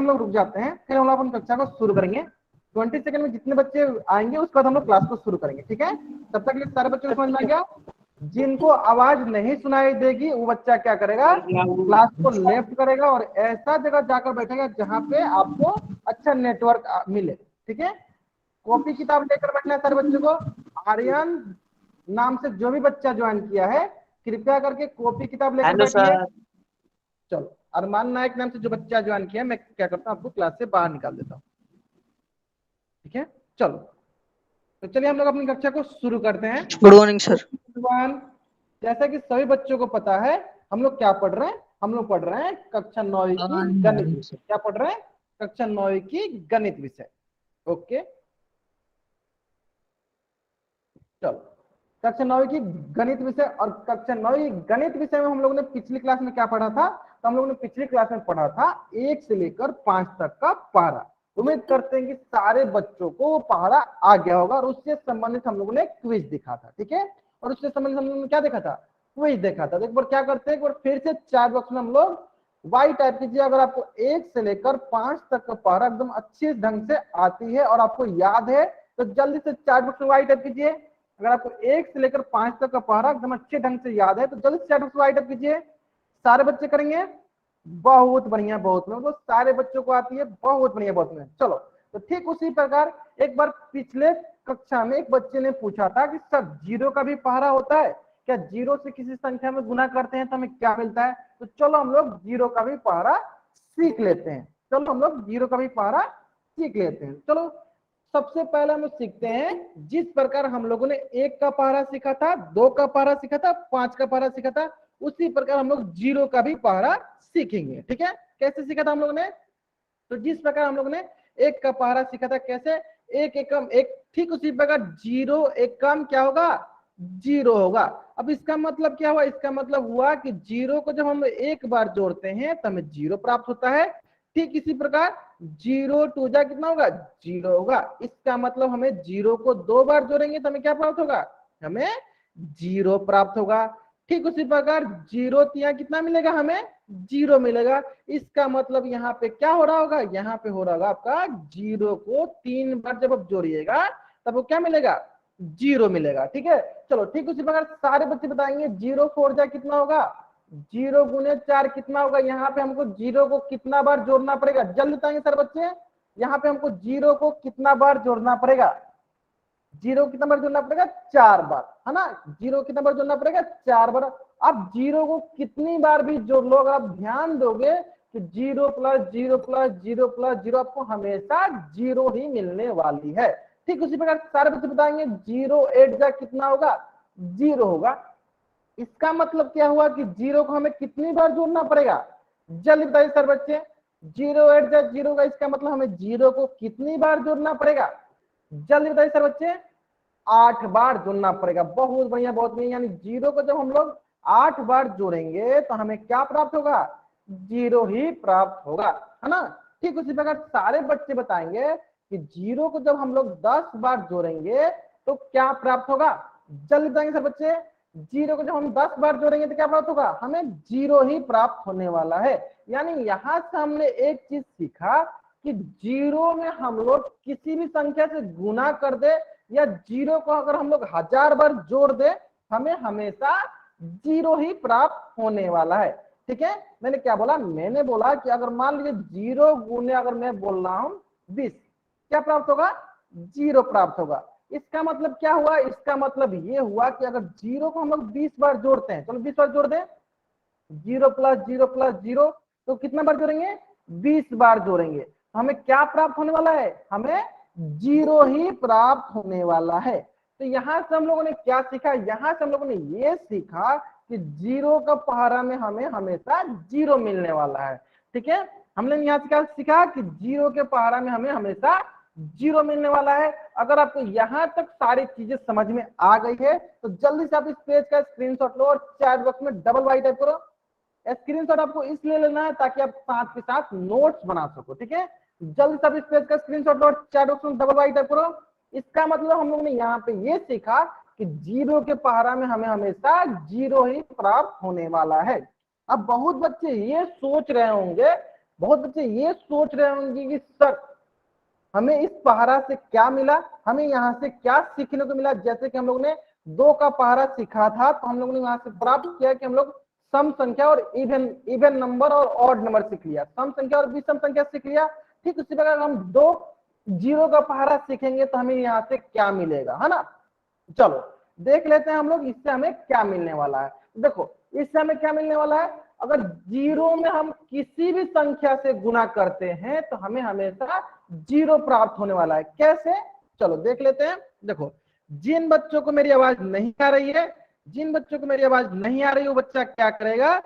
हम लोग रुक जाते हैं, फिर हम लोग अपन कक्षा को शुरू करेंगे। 20 सेकंड में जितने बच्चे आएंगे उसके बाद हम लोग क्लास को शुरू करेंगे, ठीक है। तब तक के सारे बच्चों को समझ में आ गया। जिनको आवाज नहीं सुनाई देगी वो बच्चा क्या करेगा, क्लास को लेफ्ट करेगा और ऐसा जगह जाकर बैठेगा जहां पे आपको अच्छा नेटवर्क मिले, ठीक है। कॉपी किताब लेकर बैठना है सारे बच्चों को। आर्यन नाम से जो भी बच्चा ज्वाइन किया है कृपया करके कॉपी किताब लेकर बैठिए। चलो, अरमान नायक नाम से जो बच्चा ज्वाइन किया मैं क्या करता हूँ आपको क्लास से बाहर निकाल देता हूँ, ठीक है। चलो तो चलिए हम लोग अपनी कक्षा को शुरू करते हैं। Good morning sir. जैसा कि सभी बच्चों को पता है हम लोग क्या पढ़ रहे हैं, हम लोग पढ़ रहे हैं कक्षा 9 की गणित। क्या पढ़ रहे हैं, कक्षा 9 की गणित विषय। ओके चलो, कक्षा 9 की गणित विषय। और कक्षा 9 की गणित विषय में हम लोगों ने पिछली क्लास में क्या पढ़ा था, तो हम लोगों ने पिछली क्लास में पढ़ा था 1 से लेकर 5 तक का पारा। उम्मीद करते हैं कि सारे बच्चों को वो पहाड़ा आ गया होगा और उससे संबंधित हम लोगों ने क्विज दिखा था, ठीक है। और उससे संबंधित हम लोगों ने क्या देखा था, क्विज देखा था। तो एक बार क्या करते हैं, एक बार फिर से चार बॉक्स में हम लोग वाई टाइप कीजिए। अगर आपको 1 से लेकर 5 तक का पहाड़ा एकदम अच्छे ढंग से आती है और आपको याद है तो जल्दी से चार बॉक्स में वाई टाइप कीजिए। अगर आपको 1 से लेकर 5 तक का पहाड़ा एकदम अच्छे ढंग से याद है तो जल्दी से चार बॉक्स में वाई टाइप कीजिए। सारे बच्चे करेंगे, बहुत बढ़िया, बहुत बढ़िया, तो सारे बच्चों को आती है, बहुत बढ़िया, बहुत बढ़िया। चलो तो ठीक उसी प्रकार एक बार पिछले कक्षा में एक बच्चे ने पूछा था कि सर जीरो का भी पहाड़ा होता है क्या, जीरो से किसी संख्या में गुना करते हैं तो हमें क्या मिलता है। तो चलो हम लोग जीरो का भी पहाड़ा सीख लेते हैं। चलो हम लोग जीरो का भी पहाड़ा सीख लेते हैं। चलो सबसे पहले हम सीखते हैं, जिस प्रकार हम लोगों ने 1 का पहाड़ा सीखा था, 2 का पहाड़ा सीखा था, 5 का पहाड़ा सीखा था, उसी प्रकार हम लोग जीरो का भी पहाड़ा सीखेंगे, ठीक है। कैसे सीखा था हम लोगों ने, तो जिस प्रकार हम लोगों ने 1 का पहाड़ा सीखा था, कैसे एक एकम एक, ठीक उसी प्रकार जीरो एकम क्या होगा, जीरो होगा। अब इसका मतलब क्या हुआ, इसका मतलब हुआ कि जीरो को जब हम एक बार जोड़ते हैं तो हमें जीरो प्राप्त होता है। ठीक इसी प्रकार जीरो टू जा कितना होगा, जीरो होगा। इसका मतलब हमें जीरो को 2 बार जोड़ेंगे तो हमें क्या प्राप्त होगा, हमें जीरो प्राप्त होगा। ठीक उसी प्रकार जीरो तिया कितना मिलेगा, हमें जीरो मिलेगा। इसका मतलब यहाँ पे क्या हो रहा होगा, यहाँ पे हो रहा होगा आपका जीरो को 3 बार जब आप जोड़िएगा तब वो क्या मिलेगा, जीरो मिलेगा, ठीक है। चलो ठीक उसी प्रकार सारे बच्चे बताएंगे जीरो 4 जा कितना होगा, जीरो गुने 4 कितना होगा। यहाँ पे हमको जीरो को कितना बार जोड़ना पड़ेगा, जल्दी बताएंगे सर बच्चे। यहाँ पे हमको जीरो को कितना बार जोड़ना पड़ेगा, जीरो कितना बार जोड़ना पड़ेगा, 4 बार, है ना। जीरो कितना बार जोड़ना पड़ेगा, 4 बार। अब जीरो को कितनी बार भी जोड़ लो, अगर आप ध्यान दोगे कि zero plus zero plus zero plus zero आपको हमेशा जीरो ही मिलने वाली है। ठीक उसी प्रकार सारे बच्चे बताएंगे जीरो 8 जा कितना होगा, जीरो होगा। इसका मतलब क्या हुआ कि जीरो को हमें कितनी बार जोड़ना पड़ेगा, जल्दी बताइए सर बच्चे। जीरो 8 जा जीरो का इसका मतलब हमें जीरो को कितनी बार जोड़ना पड़ेगा, जल्दी बताइए सर बच्चे। 8 बार जोड़ना पड़ेगा, बहुत बढ़िया, बहुत बढ़िया। यानी जीरो को जब हम लोग 8 बार जोड़ेंगे तो हमें क्या प्राप्त होगा, जीरो ही प्राप्त होगा, है ना। ठीक उसी प्रकार सारे बच्चे बताएंगे कि जीरो को जब हम लोग 10 बार जोड़ेंगे तो क्या प्राप्त होगा, जल्दी बताएंगे सर बच्चे। जीरो को जब हम 10 बार जोड़ेंगे तो क्या प्राप्त होगा, हमें जीरो ही प्राप्त होने वाला है। यानी यहां से हमने एक चीज सीखा कि जीरो में हम लोग किसी भी संख्या से गुना कर दे या जीरो को अगर हम लोग 1000 बार जोड़ दे हमें हमेशा जीरो ही प्राप्त होने वाला है, ठीक है। मैंने क्या बोला, मैंने बोला कि अगर मान लीजिए जीरो गुने अगर मैं बोल रहा हूं 20, क्या प्राप्त होगा, जीरो प्राप्त होगा। इसका मतलब क्या हुआ, इसका मतलब ये हुआ कि अगर जीरो को हम लोग 20 बार जोड़ते हैं, चलो 20 बार जोड़ दें, जीरो प्लस जीरो तो कितना बार जोड़ेंगे, 20 बार जोड़ेंगे तो हमें क्या प्राप्त होने वाला है, हमें जीरो ही प्राप्त होने वाला है। तो यहां से हम लोगों ने क्या सीखा, यहां से हम लोगों ने ये सीखा कि जीरो का पहाड़ा में हमें हमेशा जीरो मिलने वाला है, ठीक है। हमने यहाँ से क्या सीखा कि जीरो के पहाड़ा में हमें हमेशा जीरो मिलने वाला है। अगर आपको यहाँ तक सारी चीजें समझ में आ गई है तो जल्दी से आप इस पेज का स्क्रीनशॉट लो और चैट बॉक्स में डबल वाई टाइप करो। स्क्रीनशॉट आपको इसलिए लेना है ताकि आप साथ के साथ नोट्स बना सको, ठीक है। जल्दी से आप इस पेज का स्क्रीनशॉट लो और चैट बॉक्स में डबल वाई टाइप करो। इसका मतलब हम लोग ने यहाँ पे ये सीखा कि जीरो के पहाड़ा में हमें हमेशा जीरो ही प्राप्त होने वाला है। अब बहुत बच्चे ये सोच रहे होंगे बहुत बच्चे ये सोच रहे होंगे कि सर हमें इस पहाड़ा से क्या मिला, हमें यहाँ से क्या सीखने को मिला। जैसे कि हम लोग ने 2 का पहाड़ा सीखा था, तो हम लोग ने वहां से प्राप्त किया कि हम लोग सम संख्या और इवन नंबर और ऑड नंबर सीख लिया, सम संख्या और विषम संख्या सीख लिया। ठीक उसी प्रकार हम 2 जीरो का पहाड़ा सीखेंगे तो हमें यहाँ से क्या मिलेगा, है ना। चलो देख लेते हैं हम लोग इससे हमें क्या मिलने वाला है। देखो इससे हमें क्या मिलने वाला है, अगर जीरो में हम किसी भी संख्या से गुना करते हैं तो हमें हमेशा जीरो प्राप्त होने वाला है। कैसे, चलो देख लेते हैं। देखो जिन बच्चों को मेरी आवाज नहीं आ रही है, जिन बच्चों को मेरी आवाज नहीं आ रही है वो बच्चा क्या करेगा,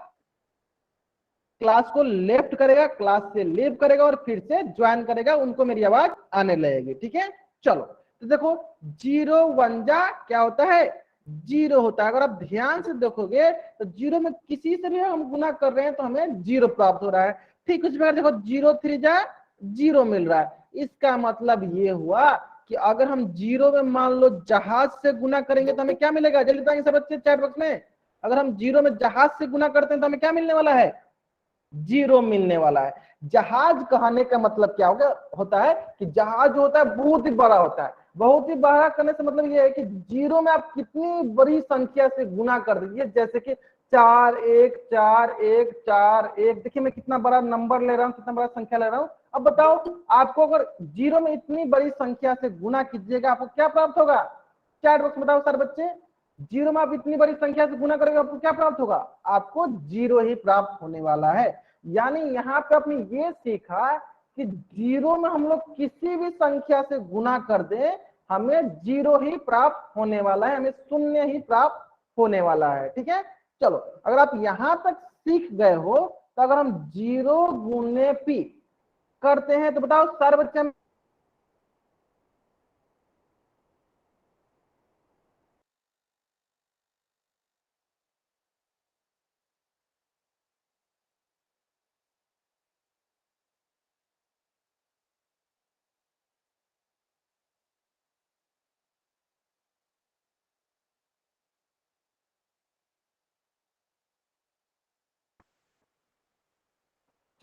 क्लास को लेफ्ट करेगा, क्लास से लीव करेगा और फिर से ज्वाइन करेगा, उनको मेरी आवाज आने लगेगी। ठीक है, चलो तो देखो जीरो वन जा क्या होता है, जीरो होता है। अगर आप ध्यान से देखोगे तो जीरो में किसी से भी हम गुना कर रहे हैं तो हमें जीरो प्राप्त हो रहा है। ठीक उस प्रकार देखो जीरो थ्री जा जीरो मिल रहा है। इसका मतलब ये हुआ कि अगर हम जीरो में मान लो जहाज से गुना करेंगे तो हमें क्या मिलेगा, जल्दी बताएंगे सब बच्चे चैट बॉक्स में। अगर हम जीरो में जहाज से गुना करते हैं तो हमें क्या मिलने वाला है, जीरो मिलने वाला है। जहाज कहने का मतलब क्या होगा, होता है कि जहाज होता है बहुत ही बड़ा होता है। बहुत ही बड़ा करने से मतलब ये है कि जीरो में आप कितनी बड़ी संख्या से गुना कर दीजिए, जैसे कि 4 1 4 1 4 1। देखिए मैं कितना बड़ा नंबर ले रहा हूँ, कितना बड़ा संख्या ले रहा हूँ। अब बताओ आपको अगर जीरो में इतनी बड़ी संख्या से गुना कीजिएगा आपको क्या प्राप्त होगा, चैट बॉक्स में बताओ सारे बच्चे। जीरो में आप इतनी बड़ी संख्या से गुना करेंगे आपको क्या प्राप्त होगा, आपको जीरो ही प्राप्त होने वाला है। यानी यहाँ पे आपने ये सीखा कि जीरो में हम लोग किसी भी संख्या से गुना कर दें हमें जीरो ही प्राप्त होने वाला है, हमें शून्य ही प्राप्त होने वाला है। ठीक है, चलो अगर आप यहां तक सीख गए हो तो अगर हम जीरो गुने पी करते हैं तो बताओ सारे बच्चे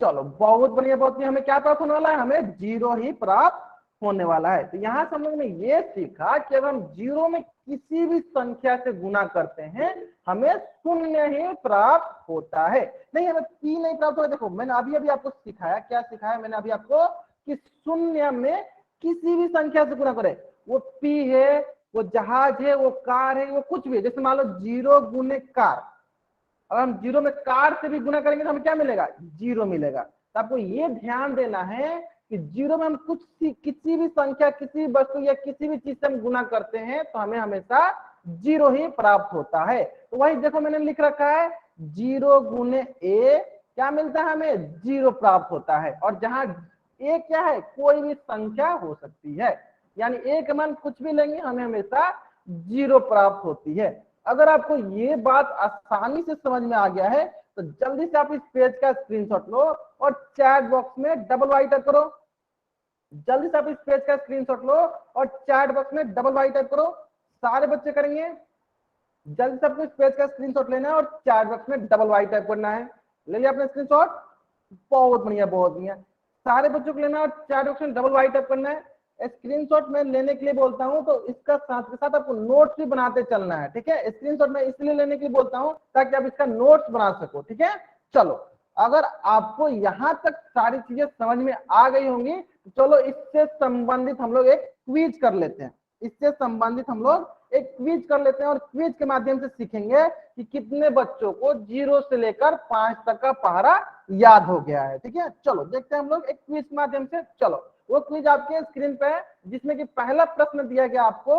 चलो बहुत बढ़िया, बहुत बढ़िया। हमें क्या प्राप्त होने वाला है, हमें जीरो ही प्राप्त होने वाला है। तो यहाँ से हम लोग ने ये सीखा कि अगर हम जीरो में किसी भी संख्या से गुना करते हैं हमें शून्य ही प्राप्त होता है, नहीं हमें पी नहीं प्राप्त होगा। देखो मैंने अभी अभी आपको सिखाया, क्या सिखाया मैंने अभी आपको, कि शून्य में किसी भी संख्या से गुना करे, वो पी है, वो जहाज है, वो कार है, वो कुछ भी। जैसे मान लो जीरो गुने कार, अगर हम जीरो में कार से भी गुना करेंगे तो हमें क्या मिलेगा, जीरो मिलेगा। तो आपको ये ध्यान देना है कि जीरो में हम कुछ किसी भी संख्या, किसी भी वस्तु या किसी भी चीज से हम गुना करते हैं तो हमें हमेशा जीरो ही प्राप्त होता है। तो वही देखो मैंने लिख रखा है जीरो गुने ए क्या मिलता है, हमें जीरो प्राप्त होता है। और जहां ए क्या है, कोई भी संख्या हो सकती है, यानी ए का मान कुछ भी लेंगे हमें हमेशा जीरो प्राप्त होती है। अगर आपको ये बात आसानी से समझ में आ गया है तो जल्दी से आप इस पेज का स्क्रीनशॉट लो और चैट बॉक्स में डबल वाई टाइप करो। जल्दी से आप इस पेज का स्क्रीनशॉट लो और चैट बॉक्स में डबल वाई टाइप करो। सारे बच्चे करेंगे, जल्दी से आपको इस पेज का स्क्रीनशॉट लेना है और चैट बॉक्स में डबल वाई टाइप करना है। ले लिया आपने स्क्रीनशॉट, बहुत बढ़िया बहुत बढ़िया। सारे बच्चों को लेना और चैट बॉक्स में डबल वाई टाइप करना है। स्क्रीनशॉट में लेने के लिए बोलता हूं तो इसका साथ के साथ आपको नोट्स भी बनाते चलना है। ठीक है, स्क्रीनशॉट में इसलिए लेने के लिए बोलता हूं ताकि आप इसका नोट्स बना सको। ठीक है, चलो अगर आपको यहां तक सारी चीजें समझ में आ गई होंगी तो चलो इससे संबंधित हम लोग एक क्विज कर लेते हैं। इससे संबंधित हम लोग एक क्विज कर लेते हैं और क्विज के माध्यम से सीखेंगे कि कितने बच्चों को जीरो से लेकर 5 तक का पहाड़ा याद हो गया है। ठीक है, चलो देखते हैं हम लोग एक क्विज के माध्यम से। चलो वो क्विज आपके स्क्रीन पे है जिसमें कि पहला प्रश्न दिया गया आपको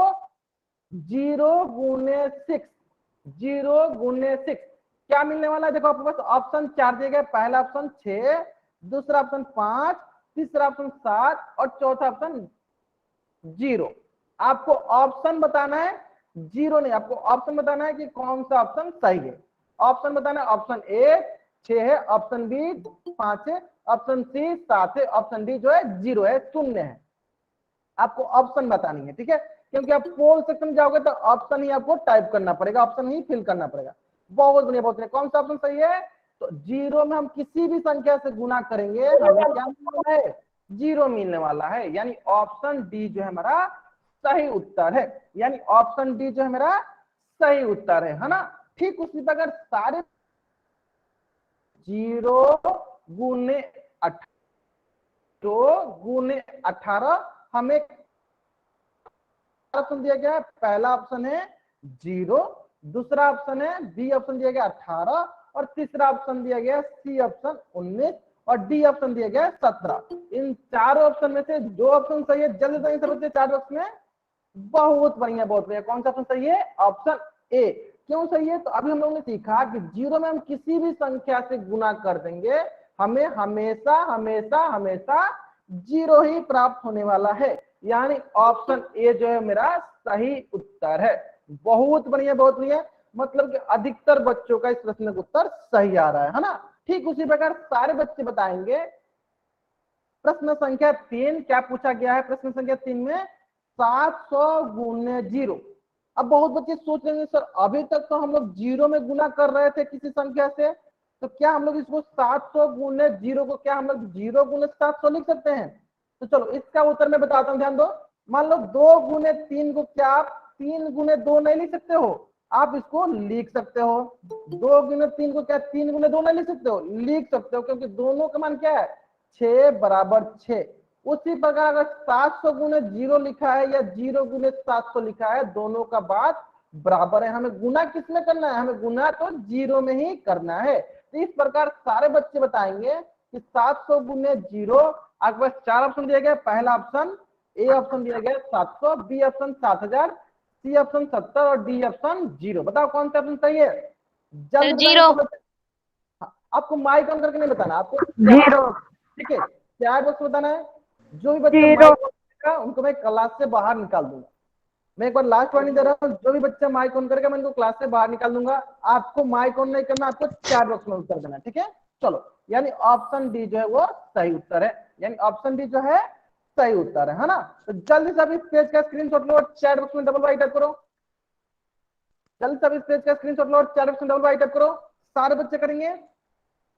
जीरो गुने सिक्स, जीरो गुने सिक्स क्या मिलने वाला है। देखो आपके पास ऑप्शन 4 दिए गए, पहला ऑप्शन 6, दूसरा ऑप्शन 5, तीसरा ऑप्शन 7 और चौथा ऑप्शन जीरो। आपको ऑप्शन बताना है, जीरो नहीं, आपको ऑप्शन बताना है कि कौन सा ऑप्शन सही है। ऑप्शन बताना है, ऑप्शन ए 6 है, ऑप्शन बी 5 है, ऑप्शन सी 7 है, ऑप्शन डी जो है जीरो है, शून्य है। आपको ऑप्शन बतानी है। ठीक है, क्योंकि आप पोल सेक्शन जाओगे तो ऑप्शन ही आपको टाइप करना पड़ेगा, ऑप्शन ही फिल करना पड़ेगा। बहुत बढ़िया बहुत बढ़िया। कौन सा ऑप्शन सही है, तो जीरो में हम किसी भी संख्या से गुना करेंगे हमें क्या मिलने वाला है, जीरो मिलने वाला है। यानी ऑप्शन डी जो है हमारा सही उत्तर है, यानी ऑप्शन डी जो है मेरा सही उत्तर है ना। ठीक उसी प्रकार सारे जीरो गुने 18 हमें ऑप्शन दिया गया है, पहला ऑप्शन है जीरो, दूसरा ऑप्शन है बी ऑप्शन दिया गया 18 और तीसरा ऑप्शन दिया गया सी ऑप्शन 19 और डी ऑप्शन दिया गया 17। इन चारों ऑप्शन में से जो ऑप्शन सही है जल्दी से बच्चे चार बॉक्स में, बहुत बढ़िया बहुत बढ़िया। कौन सा ऑप्शन सही है, ऑप्शन ए। क्यों सही है, तो अभी हम लोगों ने सीखा कि जीरो में हम किसी भी संख्या से गुना कर देंगे हमें हमेशा हमेशा हमेशा जीरो ही प्राप्त होने वाला है, यानी ऑप्शन ए जो है मेरा सही उत्तर है। बहुत बढ़िया बहुत बढ़िया, मतलब कि अधिकतर बच्चों का इस प्रश्न का उत्तर सही आ रहा है ना। ठीक उसी प्रकार सारे बच्चे बताएंगे। प्रश्न संख्या 3 क्या पूछा गया है, प्रश्न संख्या 3 में 700 गुने जीरो। अब बहुत बच्चे सोच रहे हैं सर अभी तक तो हम लोग जीरो में गुना कर रहे थे किसी संख्या से, तो क्या हम लोग इसको 700 गुने जीरो को क्या हम लोग जीरो गुने 700 लिख सकते हैं। तो चलो इसका उत्तर मैं बताता हूँ, ध्यान दो। मान लो 2 गुने 3 को क्या आप 3 गुने 2 नहीं लिख सकते हो, आप इसको लिख सकते हो। 2 गुने 3 को क्या 3 गुने 2 नहीं लिख सकते हो, लिख सकते हो, क्योंकि दोनों का मान क्या है 6 बराबर 6। उसी प्रकार अगर 700 गुने जीरो लिखा है या जीरो गुने 700 लिखा है, दोनों का बात बराबर है। हमें गुना किसमें करना है, हमें गुना तो जीरो में ही करना है। तो इस प्रकार सारे बच्चे बताएंगे कि 700 गुने जीरो, आपके पास चार ऑप्शन दिया गया, पहला ऑप्शन ए ऑप्शन दिया गया 700, बी ऑप्शन 7000, सी ऑप्शन 70 और डी ऑप्शन जीरो। बताओ कौन सा ऑप्शन सही है, जल्दी जीरो। बताएंगे। आपको माइक ऑन करके नहीं बताना, आपको जीरो। ठीक है चार बॉक्स बताना है। जो भी बच्चा जीरो। माइक ऑन करेगा उनको मैं क्लास से बाहर निकाल दूंगा। मैं एक बार लास्ट वार्निंग दे रहा हूँ, जो भी बच्चा माइक ऑन करेगा मैं उनको क्लास से बाहर निकाल दूंगा। आपको माइक ऑन नहीं करना, आपको चार बॉक्स में उत्तर देना, ठीक है। चलो यानी ऑप्शन डी जो है वो सही उत्तर है, यानी ऑप्शन डी जो है सही उत्तर है ना। तो जल्दी से इस पेज का स्क्रीनशॉट लो और चैट बॉक्स में डबल वाई टाइप करो। जल्दी से इस पेज का स्क्रीनशॉट लो और चैट बॉक्स में डबल वाई टाइप करो। सारे बच्चे करेंगे।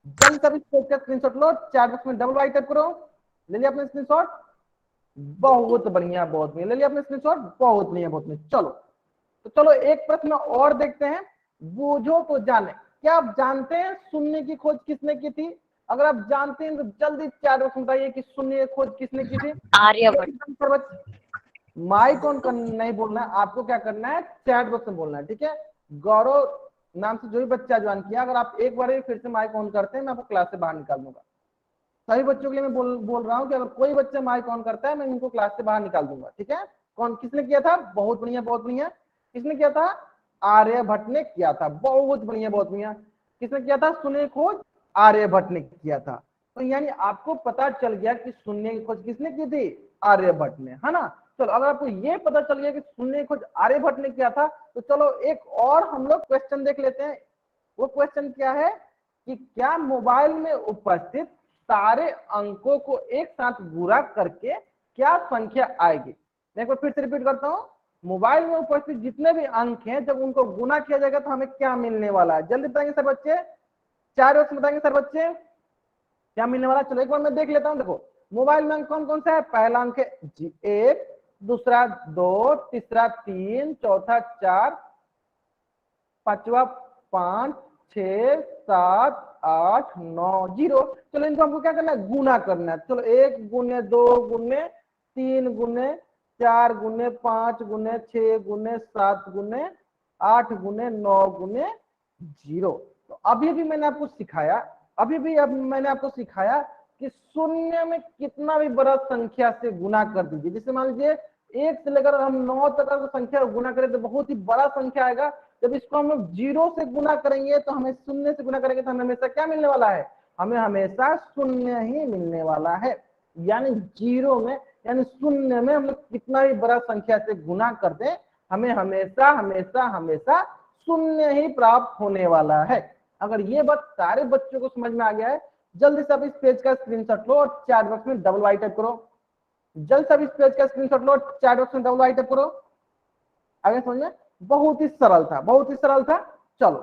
जल्दी से इस पेज का स्क्रीनशॉट लो, चैट बॉक्स में डबल वाई टाइप करो। ले लिया अपने स्क्रीनशॉट, बहुत बढ़िया बहुत बढ़िया, ले लिया अपने स्क्रीनशॉट, बहुत बढ़िया बहुत बढ़िया। चलो तो चलो एक प्रश्न और देखते हैं, बूझो तो जाने। क्या आप जानते हैं शून्य की खोज किसने की थी, अगर आप जानते हैं तो जल्दी चार बॉक्स बताइए कि शून्य की खोज किसने की थी। आर्यभट्ट। माइक ऑन कर नहीं बोलना है, आपको क्या करना है चैट बॉक्स में बोलना है, ठीक है। गौरव नाम से जो भी बच्चा ज्वाइन किया, अगर आप एक बार फिर से माइक ऑन करते हैं मैं आपको क्लास से बाहर निकाल दूंगा। सभी बच्चों के लिए मैं बोल रहा हूँ कि अगर कोई बच्चा माइक ऑन करता है मैं इनको क्लास से बाहर निकाल दूंगा, ठीक है। कौन किसने किया था, बहुत बढ़िया बहुत बढ़िया, किसने किया था, आर्यभट्ट ने किया था, बहुत बढ़िया बहुत बढ़िया। किसने किया था, शून्य की खोज आर्यभट्ट ने किया था। तो यानी आपको पता चल गया कि शून्य की खोज किसने की थी, आर्यभट्ट ने, है ना। चलो अगर आपको ये पता चल गया कि शून्य की खोज आर्यभट्ट ने किया था, तो चलो एक और हम लोग क्वेश्चन देख लेते हैं। वो क्वेश्चन क्या है कि क्या मोबाइल में उपस्थित सारे अंकों को एक साथ गुणा करके क्या संख्या आएगी। मैं एक बार फिर से रिपीट करता हूं, मोबाइल में उपस्थित जितने भी अंक हैं जब उनको गुना किया जाएगा तो हमें क्या मिलने वाला है, जल्दी बताएंगे सर बच्चे, चार वर्ष बताएंगे सर बच्चे क्या मिलने वाला। चलो एक बार मैं देख लेता हूं। देखो मोबाइल में अंक कौन कौन सा है, पहला अंक है एक, दूसरा 2, तीसरा 3, चौथा 4, पांचवा 5, 6, 7, 8, 9, 0। चलो इनको हमको क्या करना है, गुना करना है। चलो 1 गुने 2 गुने 3 गुने 4 गुने 5 गुने 6 गुने 7 गुने 8 गुने 9 गुने 0। तो अभी भी मैंने आपको सिखाया, अब मैंने आपको सिखाया कि शून्य में कितना भी बड़ा संख्या से गुना कर दीजिए। जैसे मान लीजिए 1 से लेकर हम 9 तक का संख्या गुना करें तो बहुत ही बड़ा संख्या आएगा। जब इसको हम लोग 0 से गुना करेंगे तो हमें शून्य से गुना करेंगे तो हमें हमेशा क्या मिलने वाला है, हमें हमेशा शून्य ही मिलने वाला है। यानी 0 में यानी शून्य में हम लोग कितना भी बड़ा संख्या से गुना कर दें हमें हमेशा हमेशा हमेशा शून्य ही प्राप्त होने वाला है। अगर ये बात सारे बच्चों को समझ में आ गया है, जल्दी से आप इस पेज का स्क्रीनशॉट लो और चैट बॉक्स में डबल वाई टाइप करो। जल्द से इस पेज का स्क्रीनशॉट लो, चैट बॉक्स में डबल वाई टाइप करो। आगे समझ में बहुत ही सरल था, बहुत ही सरल था। चलो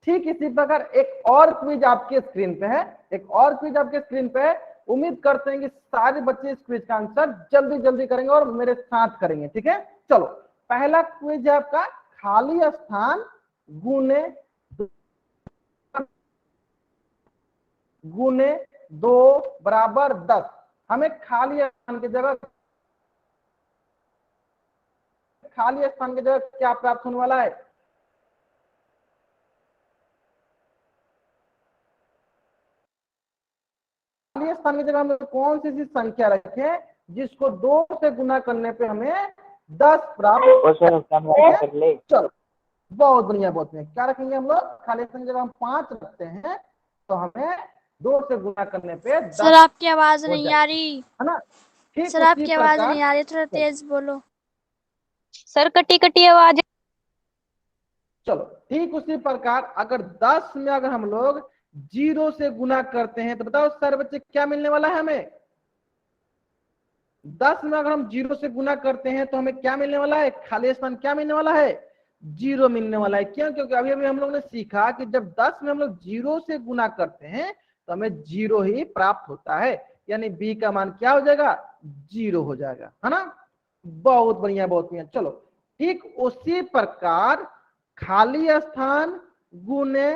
ठीक इसी प्रकार एक और क्विज आपके स्क्रीन पे है, एक और क्विज आपके स्क्रीन पे है। उम्मीद करते हैं कि सारे बच्चे इस क्विज का आंसर जल्दी जल्दी करेंगे और मेरे साथ करेंगे, ठीक है। चलो पहला क्विज है आपका, खाली स्थान गुने 2 बराबर 10। हमें खाली स्थान की जगह क्या प्राप्त होने वाला है? खाली स्थान की जगह हम कौन सी संख्या रखें जिसको 2 से गुना करने पे हमें 10 प्राप्त। चलो बहुत बढ़िया, बहुत बढ़िया। क्या रखेंगे हम लोग? खाली स्थान की जगह हम 5 रखते हैं तो हमें 2 से गुना करने पे 10 सर आपकी आवाज नहीं आ रही है ना। ठीक सर, उसी आपकी आवाज प्रकार नहीं आ रही, थोड़ा तेज बोलो सर, कटी कटी आवाज। चलो ठीक उसी प्रकार अगर 10 में अगर हम लोग 0 से गुना करते हैं तो बताओ सारे बच्चे क्या मिलने वाला है हमें? 10 में अगर हम 0 से गुना करते हैं तो हमें क्या मिलने वाला है? खाली स्थान क्या मिलने वाला है? 0 मिलने वाला है। क्यों? क्योंकि अभी अभी हम लोग ने सीखा कि जब 10 में हम लोग 0 से गुना करते हैं तो हमें 0 ही प्राप्त होता है, यानी बी का मान क्या हो जाएगा? 0 हो जाएगा, है ना। बहुत बढ़िया, बहुत बढ़िया। चलो ठीक उसी प्रकार खाली स्थान गुने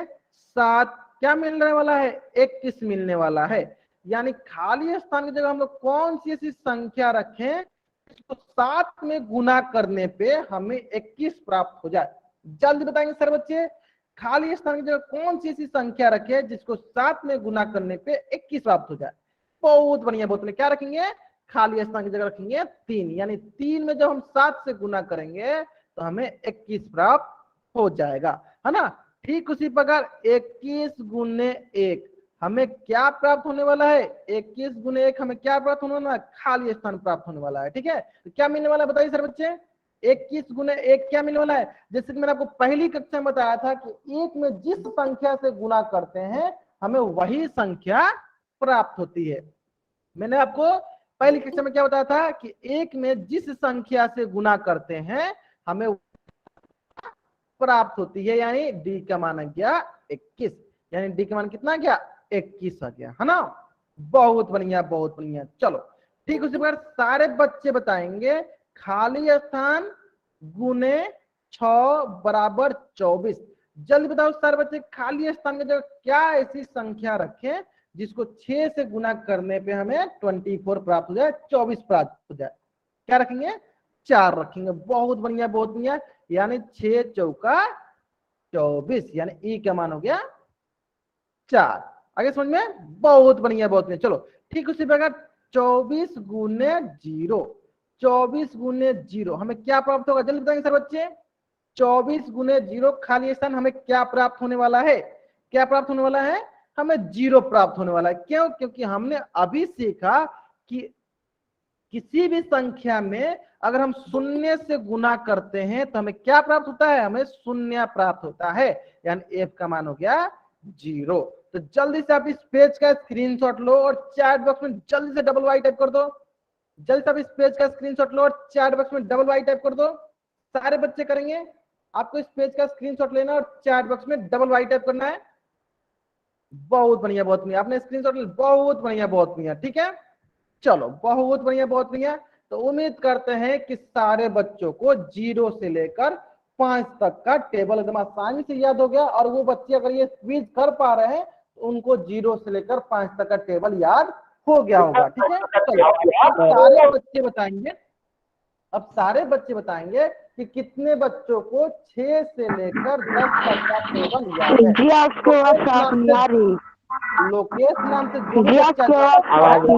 7 क्या मिलने वाला है? 21 मिलने वाला है। यानी खाली स्थान की जगह हम लोग कौन सी ऐसी संख्या रखें तो 7 में गुना करने पे हमें 21 प्राप्त हो जाए? जल्दी बताएंगे सर बच्चे, खाली स्थान की जगह कौन सी ऐसी संख्या रखे जिसको 7 में गुना करने पे 21 प्राप्त हो जाए? बहुत बढ़िया, बहुत बढ़िया। क्या रखेंगे? खाली स्थान की जगह रखेंगे 3, यानी 3 में जब हम 7 से गुना करेंगे तो हमें 21 प्राप्त हो जाएगा, है ना। ठीक उसी प्रकार 21 गुने 1 हमें क्या प्राप्त होने वाला है? 21 गुने 1 हमें क्या प्राप्त होने वाला है? खाली स्थान प्राप्त होने वाला है, ठीक है। तो क्या मिलने वाला है बताइए सर बच्चे? 21 गुने 1 क्या मिलने वाला है? जैसे कि मैंने आपको पहली कक्षा में बताया था कि 1 में जिस संख्या से गुना करते हैं हमें वही संख्या प्राप्त होती है। मैंने आपको पहली कक्षा में क्या बताया था कि 1 में जिस संख्या से गुना करते हैं हमें प्राप्त होती है, यानी डी का मान आ गया 21, यानी डी का मान कितना गया? 21 आ गया, है ना। बहुत बढ़िया, बहुत बढ़िया। चलो ठीक उसी प्रकार सारे बच्चे बताएंगे खाली स्थान गुने 6 बराबर 24। जल्दी बताओ सारे बच्चे, खाली स्थान की जगह क्या ऐसी संख्या रखें जिसको 6 से गुना करने पे हमें 24 प्राप्त हो जाए, 24 प्राप्त हो जाए? क्या रखेंगे? 4 रखेंगे। बहुत बढ़िया, बहुत बढ़िया। यानी 6 चौका 24, यानी ई का मान हो गया 4। आगे समझ में? बहुत बढ़िया, बहुत बढ़िया। चलो ठीक उसी प्रकार 24 गुने 0, 24 गुने 0 हमें क्या प्राप्त होगा? जल्दी बताएंगे सर बच्चे। 24 गुने 0 खाली स्थान हमें क्या प्राप्त होने वाला है? क्या प्राप्त होने वाला है? हमें 0 प्राप्त होने वाला है। क्यों? क्योंकि हमने अभी सीखा कि किसी भी संख्या में अगर हम शून्य से गुना करते हैं तो हमें क्या प्राप्त होता है? हमें शून्य प्राप्त होता है, यानी एफ का मान हो गया 0। तो जल्दी से आप इस पेज का स्क्रीनशॉट लो और चैट बॉक्स में जल्दी से डबल वाई टाइप कर दो। जल्दी से आप इस पेज का स्क्रीनशॉट लो और चैट बॉक्स में डबल वाई टाइप कर दो। सारे बच्चे करेंगे। आपको इस पेज का स्क्रीनशॉट लेना और चैट बॉक्स में डबल वाई टाइप करना है। बहुत बढ़िया, बहुत बढ़िया। आपने स्क्रीनशॉट ले, बहुत बढ़िया, बहुत बढ़िया। ठीक है, चलो बहुत बढ़िया, बहुत बढ़िया। तो उम्मीद करते हैं कि सारे बच्चों को 0 से लेकर 5 तक का टेबल एकदम आसानी से याद हो गया, और वो बच्चे अगर ये क्विज कर पा रहे हैं तो उनको 0 से लेकर 5 तक का टेबल याद हो गया होगा। ठीक है, चलो अब सारे बच्चे बताएंगे, अब सारे बच्चे बताएंगे कि कितने बच्चों को 6 से लेकर 10 तक का टेबल याद है। जी आपको साफ नहीं आ रही। लोकेश नाम से जो भी जी बच्चा आपकी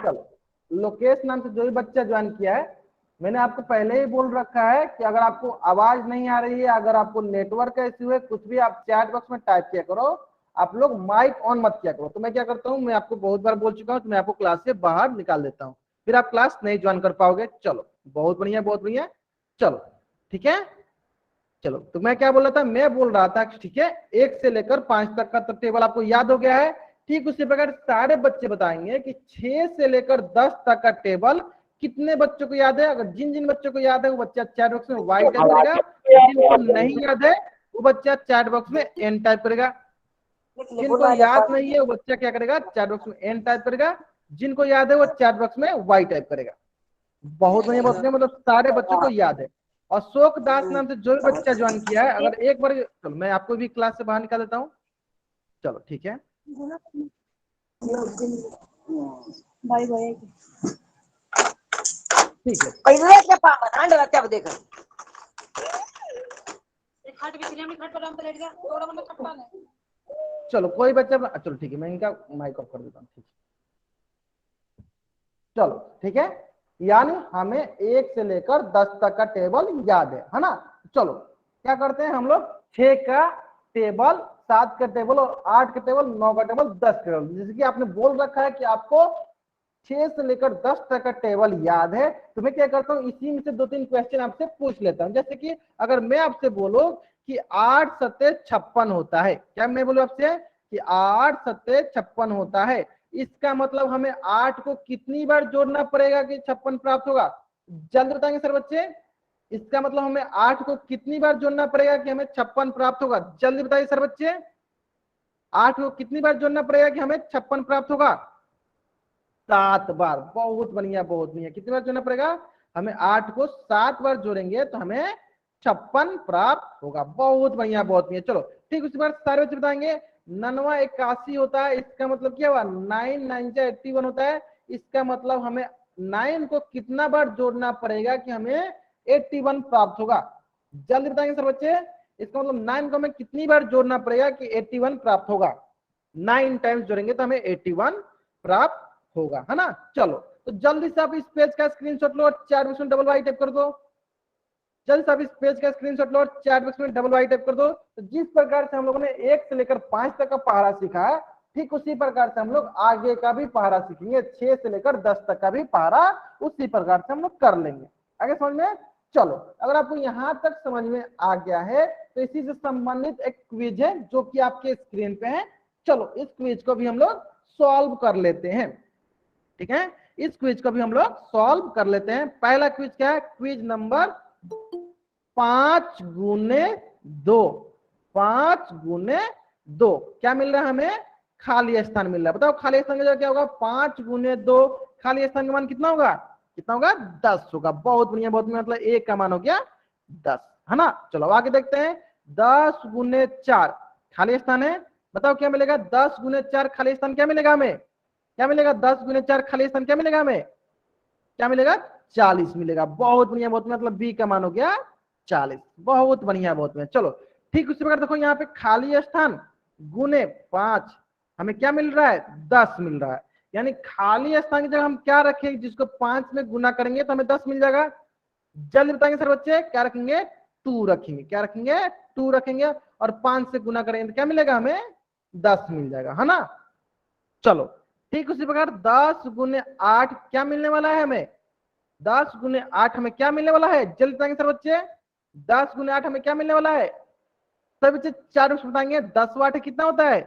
चलो लोकेश नाम से जो भी बच्चा ज्वाइन किया है, मैंने आपको पहले ही बोल रखा है कि अगर आपको आवाज नहीं आ रही है, अगर आपको नेटवर्क का इश्यू है, कुछ भी आप चैट बॉक्स में टाइप किया करो। आप लोग माइक ऑन मत किया करो। तो मैं क्या करता हूँ, मैं आपको बहुत बार बोल चुका हूँ, तो मैं आपको क्लास से बाहर निकाल देता हूँ, फिर आप क्लास नहीं ज्वाइन कर पाओगे। चलो बहुत बढ़िया, बहुत बढ़िया। चलो ठीक है, चलो तो मैं क्या बोल रहा था, मैं बोल रहा था ठीक है 1 से लेकर 5 तक का तो टेबल आपको याद हो गया है। ठीक उसी प्रकार सारे बच्चे बताएंगे कि 6 से लेकर 10 तक का टेबल कितने बच्चों को याद है? अगर जिन जिन बच्चों को याद है वो बच्चा चैट बॉक्स में वाई टाइप करेगा, जिनको नहीं याद है वो बच्चा चैट बॉक्स में एन टाइप करेगा, जिनको याद नहीं है वो बच्चा क्या करेगा? चैट बॉक्स में एन टाइप करेगा, जिनको याद है वो चैट बॉक्स में वाई टाइप करेगा। बहुत बढ़िया, बहुत बढ़िया, मतलब सारे बच्चों को याद है। अशोक दास नाम से जो भी बच्चा ज्वाइन किया है, अगर एक बार, चलो मैं आपको भी क्लास से बाहर निकाल देता हूँ। चलो ठीक है, बाय बाय ठीक है। पहले क्या पावन आंड रहता है देखो खट भी सिनेमा खट पर हम तो लेट गया थोड़ा मतलब खट्टा नहीं। चलो कोई बच्चा, चलो ठीक है, मैं इनका माइक ऑफ कर देता हूँ, ठीक है। चलो ठीक है, यानी हमें 1 से लेकर 10 तक का टेबल याद है ना। चलो क्या करते हैं हम लोग, 6 का टेबल, 7 का टेबल और 8 का टेबल, 9 का टेबल, 10 का टेबल, जैसे कि आपने बोल रखा है कि आपको 6 से लेकर 10 तक का टेबल याद है, तो मैं क्या करता हूँ, इसी में से 2-3 क्वेश्चन आपसे पूछ लेता हूँ। जैसे कि अगर मैं आपसे बोलूं कि 8 सत्ते 56 होता है, क्या मैं बोलूं आपसे कि 8 सत्ते 56 होता है, इसका मतलब हमें 8 को कितनी बार जोड़ना पड़ेगा कि 56 प्राप्त होगा? जल्द बताएंगे सर बच्चे, इसका मतलब हमें 8 को कितनी बार जोड़ना पड़ेगा कि हमें 56 प्राप्त होगा? जल्दी बताइए सर बच्चे, 8 को कितनी बार जोड़ना पड़ेगा कि हमें 56 प्राप्त होगा? 7 बार। बहुत बढ़िया, बहुत बढ़िया। कितनी बार जोड़ना पड़ेगा? हमें 8 को 7 बार जोड़ेंगे तो हमें 56 प्राप्त होगा। बहुत बढ़िया, बहुत बढ़िया। चलो ठीक, उसी बार सारे बच्चे बताएंगे, 9 81 होता है, इसका मतलब क्या हुआ? 9 9 81 होता है, इसका मतलब हमें 9 को कितना बार जोड़ना पड़ेगा कि हमें 81 प्राप्त होगा? जल्दी बताएंगे सर बच्चे, इसका मतलब 9 को हमें कितनी बार जोड़ना पड़ेगा कि 81 प्राप्त होगा? 9 टाइम्स जोड़ेंगे तो हमें 81 प्राप्त होगा, है ना। चलो तो जल्दी से आप इस पेज का स्क्रीनशॉट लो और चैट बॉक्स में डबल वाई टाइप कर दो। जल्दी से आप इस पेज का स्क्रीनशॉट लो और चैट बॉक्स में डबल वाई टाइप कर दो। तो जिस प्रकार से हम लोगों ने 1 से लेकर 5 तक का पहाड़ा सीखा है, ठीक उसी प्रकार से हम लोग आगे का भी पहाड़ा सीखेंगे, 6 से लेकर 10 तक का भी पहाड़ा उसी प्रकार से हम लोग कर लेंगे। आगे समझ में? चलो अगर आपको यहाँ तक समझ में आ गया है तो इसी से संबंधित एक क्विज है जो कि आपके स्क्रीन पे है। चलो इस क्विज को भी हम लोग सॉल्व कर लेते हैं, ठीक है। इस क्विज को भी हम लोग सॉल्व कर लेते हैं। पहला क्विज क्या है? क्विज नंबर 5 गुने 2। 5 गुने 2 क्या मिल रहा है हमें? खाली स्थान मिल रहा है। बताओ खाली स्थान का जगह क्या होगा? 5 गुने 2, खाली स्थान का मान कितना होगा? कितना होगा? 10 होगा। बहुत बढ़िया, बहुत बढ़िया, मतलब 1 का मान हो गया 10, है ना। चलो आगे देखते हैं, 10 गुने 4 खाली स्थान है, बताओ क्या मिलेगा? 10 गुने 4 खाली स्थान क्या मिलेगा हमें? क्या मिलेगा? 10 गुने 4 खाली स्थान क्या मिलेगा हमें? क्या मिलेगा? 40 मिलेगा। बहुत बढ़िया, बहुत मतलब बी का मान हो गया 40। बहुत बढ़िया, बहुत बढ़िया। चलो ठीक उसी प्रकार देखो, यहाँ पे खाली स्थान गुने 5 हमें क्या मिल रहा है? 10 मिल रहा है। यानी खाली स्थान की जगह हम क्या रखेंगे जिसको 5 में गुना करेंगे तो हमें 10 मिल जाएगा? जल्दी बताएंगे सर बच्चे, क्या रखेंगे? 2 रखेंगे। क्या रखेंगे? 2 रखेंगे और 5 से गुना करेंगे तो क्या मिलेगा हमें? 10 मिल जाएगा, है ना। चलो ठीक उसी प्रकार 10 गुने 8 क्या मिलने वाला है हमें? 10 गुने 8 हमें क्या मिलने वाला है? जल्दी बताएंगे सर बच्चे, 10 गुने 8 हमें क्या मिलने वाला है? सब बच्चे 4 में बताएंगे। 10 8 कितना होता है?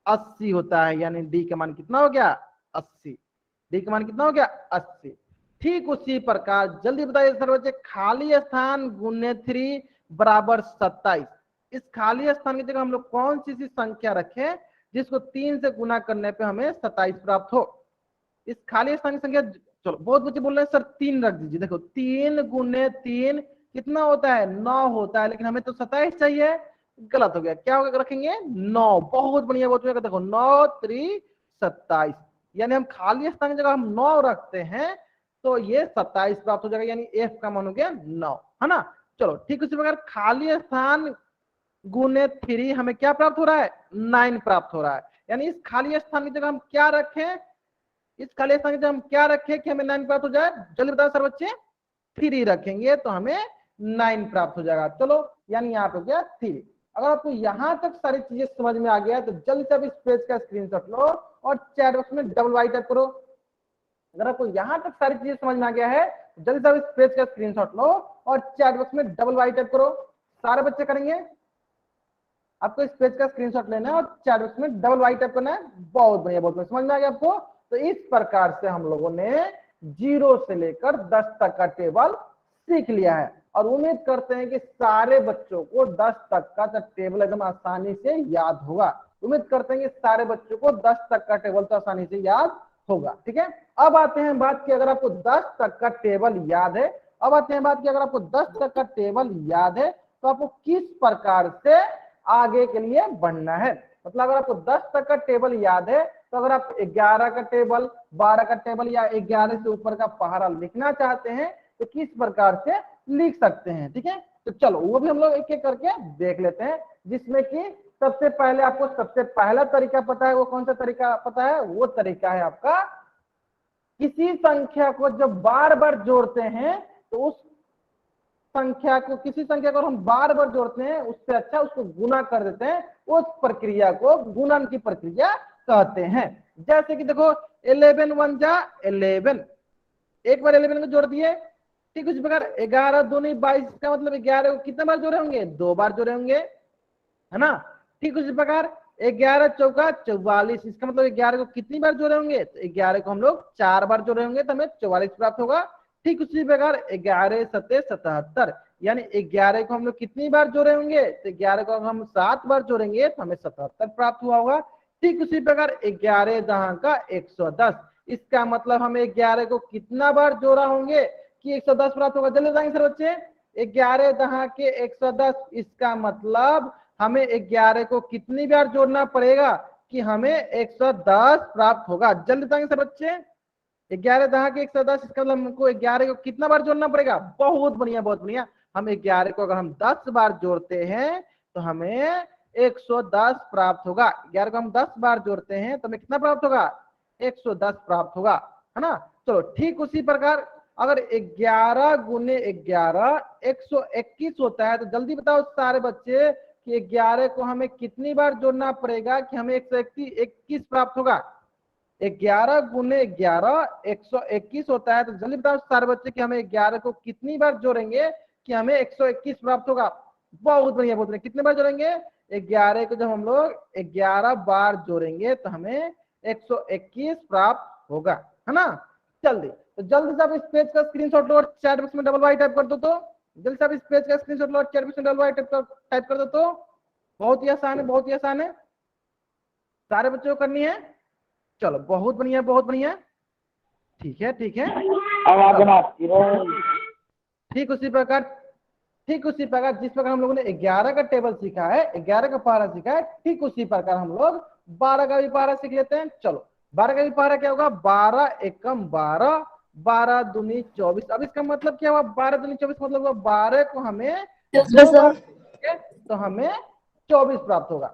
80 होता है। यानी डी का मान कितना हो गया? 80। डी का मान कितना हो गया? 80। ठीक उसी प्रकार जल्दी बताइए सर बच्चे, खाली स्थान गुने 3 बराबर 27। इस खाली स्थान की जगह हम लोग कौन सी संख्या रखें जिसको 3 से गुना करने पे हमें 27 प्राप्त हो? इस खाली स्थान की संख्या, चलो बहुत बच्चे बोल रहे हैं सर 3 रख दीजिए। देखो 3 गुने 3 कितना होता है? 9 होता है, लेकिन हमें तो 27 चाहिए। गलत हो गया, क्या होगा? रखेंगे 9। बहुत बढ़िया, बहुत बढ़िया। देखो 9 3 27, यानी हम खाली स्थान की जगह हम 9 रखते हैं तो ये 27 प्राप्त हो जाएगा, यानी एफ का मान हो गया 9, है ना। चलो ठीक उसी प्रकार खाली स्थान गुने 3 हमें क्या प्राप्त हो रहा है? 9 प्राप्त हो रहा है। यानी इस खाली स्थान की जगह हम क्या रखें? इस खाली स्थान की जगह हम क्या रखें कि हमें 9 प्राप्त हो जाए? जल्दी बताओ सर बच्चे। 3 रखेंगे तो हमें 9 प्राप्त हो जाएगा। चलो यानी यहाँ पे हो गया 3। अगर आपको यहाँ तक सारी चीजें समझ में आ गया तो जल्दी से आप इस पेज का स्क्रीनशॉट लो और चैट बॉक्स में डबल वाई टाइप करो। अगर आपको यहाँ तक सारी चीजें समझ में आ गया है तो जल्दी से आप इस पेज का स्क्रीनशॉट लो और चैट बॉक्स में डबल वाई टाइप करो। सारे बच्चे करेंगे। आपको इस पेज का स्क्रीनशॉट लेना है और चैट बॉक्स में डबल वाई टाइप करना है। बहुत बढ़िया, बहुत बढ़िया, समझ में आ गया आपको। तो इस प्रकार से हम लोगों ने 0 से लेकर 10 तक का टेबल सीख लिया है और उम्मीद करते हैं कि सारे बच्चों को 10 तक का टेबल एकदम आसानी से याद होगा। उम्मीद करते हैं कि सारे बच्चों को 10 तक का टेबल तो आसानी से याद होगा। ठीक है, अब आते हैं बात की अगर आपको 10 तक का टेबल याद है, अब आते हैं बात की अगर आपको 10 तक का टेबल याद है तो आपको किस प्रकार से आगे के लिए बढ़ना है। मतलब अगर आपको 10 तक का टेबल याद है तो अगर आप 11 का टेबल, 12 का टेबल या 11 से ऊपर का पहाड़ा लिखना चाहते हैं तो किस प्रकार से लिख सकते हैं। ठीक है, तो चलो वो भी हम लोग एक एक करके देख लेते हैं, जिसमें कि सबसे पहले आपको सबसे पहला तरीका पता है। वो कौन सा तरीका पता है? वो तरीका है आपका, किसी संख्या को जब बार बार जोड़ते हैं तो उस संख्या को, किसी संख्या को हम बार बार जोड़ते हैं उससे अच्छा उसको गुना कर देते हैं, उस प्रक्रिया को गुणन की प्रक्रिया कहते हैं। जैसे कि देखो 11 1 जा 11, एक बार 11 को जोड़ दिए। ठीक उसी प्रकार 11 दूनी 22 का मतलब 11 को कितने बार जोड़े होंगे? 2 बार जोड़े होंगे, है ना। ठीक उसी प्रकार 11 चौका 44, इसका मतलब 11 को कितनी बार जोड़े होंगे? तो 11 को हम लोग 4 बार जोड़े होंगे तो हमें 44 प्राप्त होगा। ठीक उसी प्रकार 11 सत्ते 77, यानी 11 को हम लोग कितनी बार जोड़े होंगे? तो 11 को हम 7 बार जोड़ेंगे तो हमें 77 प्राप्त हुआ होगा। ठीक उसी प्रकार 11 दहां का 110, इसका मतलब हमें 11 को कितना बार जोड़ा होंगे कि 110 प्राप्त होगा? जल्दी बताएंगे सर बच्चे। 11 दहां के 110, इसका मतलब हमें 11 को कितनी बार जोड़ना पड़ेगा कि हमें 110 प्राप्त होगा? जल्दी बताएंगे सर बच्चे। 11 दहां के 110, इसका मतलब हमको 11 को कितना बार जोड़ना पड़ेगा? बहुत बढ़िया, बहुत बढ़िया। हम 11 को अगर हम 10 बार जोड़ते हैं तो हमें 110 प्राप्त होगा। 11 को हम 10 बार जोड़ते हैं तो हमें कितना प्राप्त होगा? 110 प्राप्त होगा, है ना। चलो ठीक उसी प्रकार अगर 11 गुने 11 121 होता है तो जल्दी बताओ सारे बच्चे कि 11 को हमें कितनी बार जोड़ना पड़ेगा कि हमें 121 प्राप्त होगा? 11 गुने 11 121 होता है तो जल्दी बताओ सारे बच्चे कि हमें 11 को कितनी बार जोड़ेंगे कि हमें 121 प्राप्त होगा? बहुत बढ़िया, बहुत बढ़िया। कितने बार जोड़ेंगे? 11 को जब हम लोग 11 बार जोड़ेंगे तो हमें 121 प्राप्त होगा, है ना। जल्दी तो जल्दी से आप इस पेज का स्क्रीनशॉट लो और चैट बॉक्स में डबल वाई टाइप कर दो। तो जल्दी से आप इस पेज का स्क्रीनशॉट लो और चैट बॉक्स में डबल वाई टाइप कर दो। तो बहुत ही आसान है, बहुत ही आसान है, सारे बच्चों को करनी है। चलो बहुत बढ़िया, बहुत बढ़िया। ठीक है, ठीक है। ठीक उसी प्रकार, ठीक उसी प्रकार जिस प्रकार हम लोगों ने 11 का टेबल सीखा है, 11 का पहाड़ा सीखा है, ठीक उसी प्रकार हम लोग 12 का भी पहाड़ा सीख लेते हैं। चलो 12 का भी पहाड़ा क्या होगा? 12 एकम 12, 12 दूनी 24। अब इसका मतलब क्या हुआ? 12 दूनी 24 मतलब हुआ 12 को हमें 2 बार तो हमें 24 प्राप्त होगा।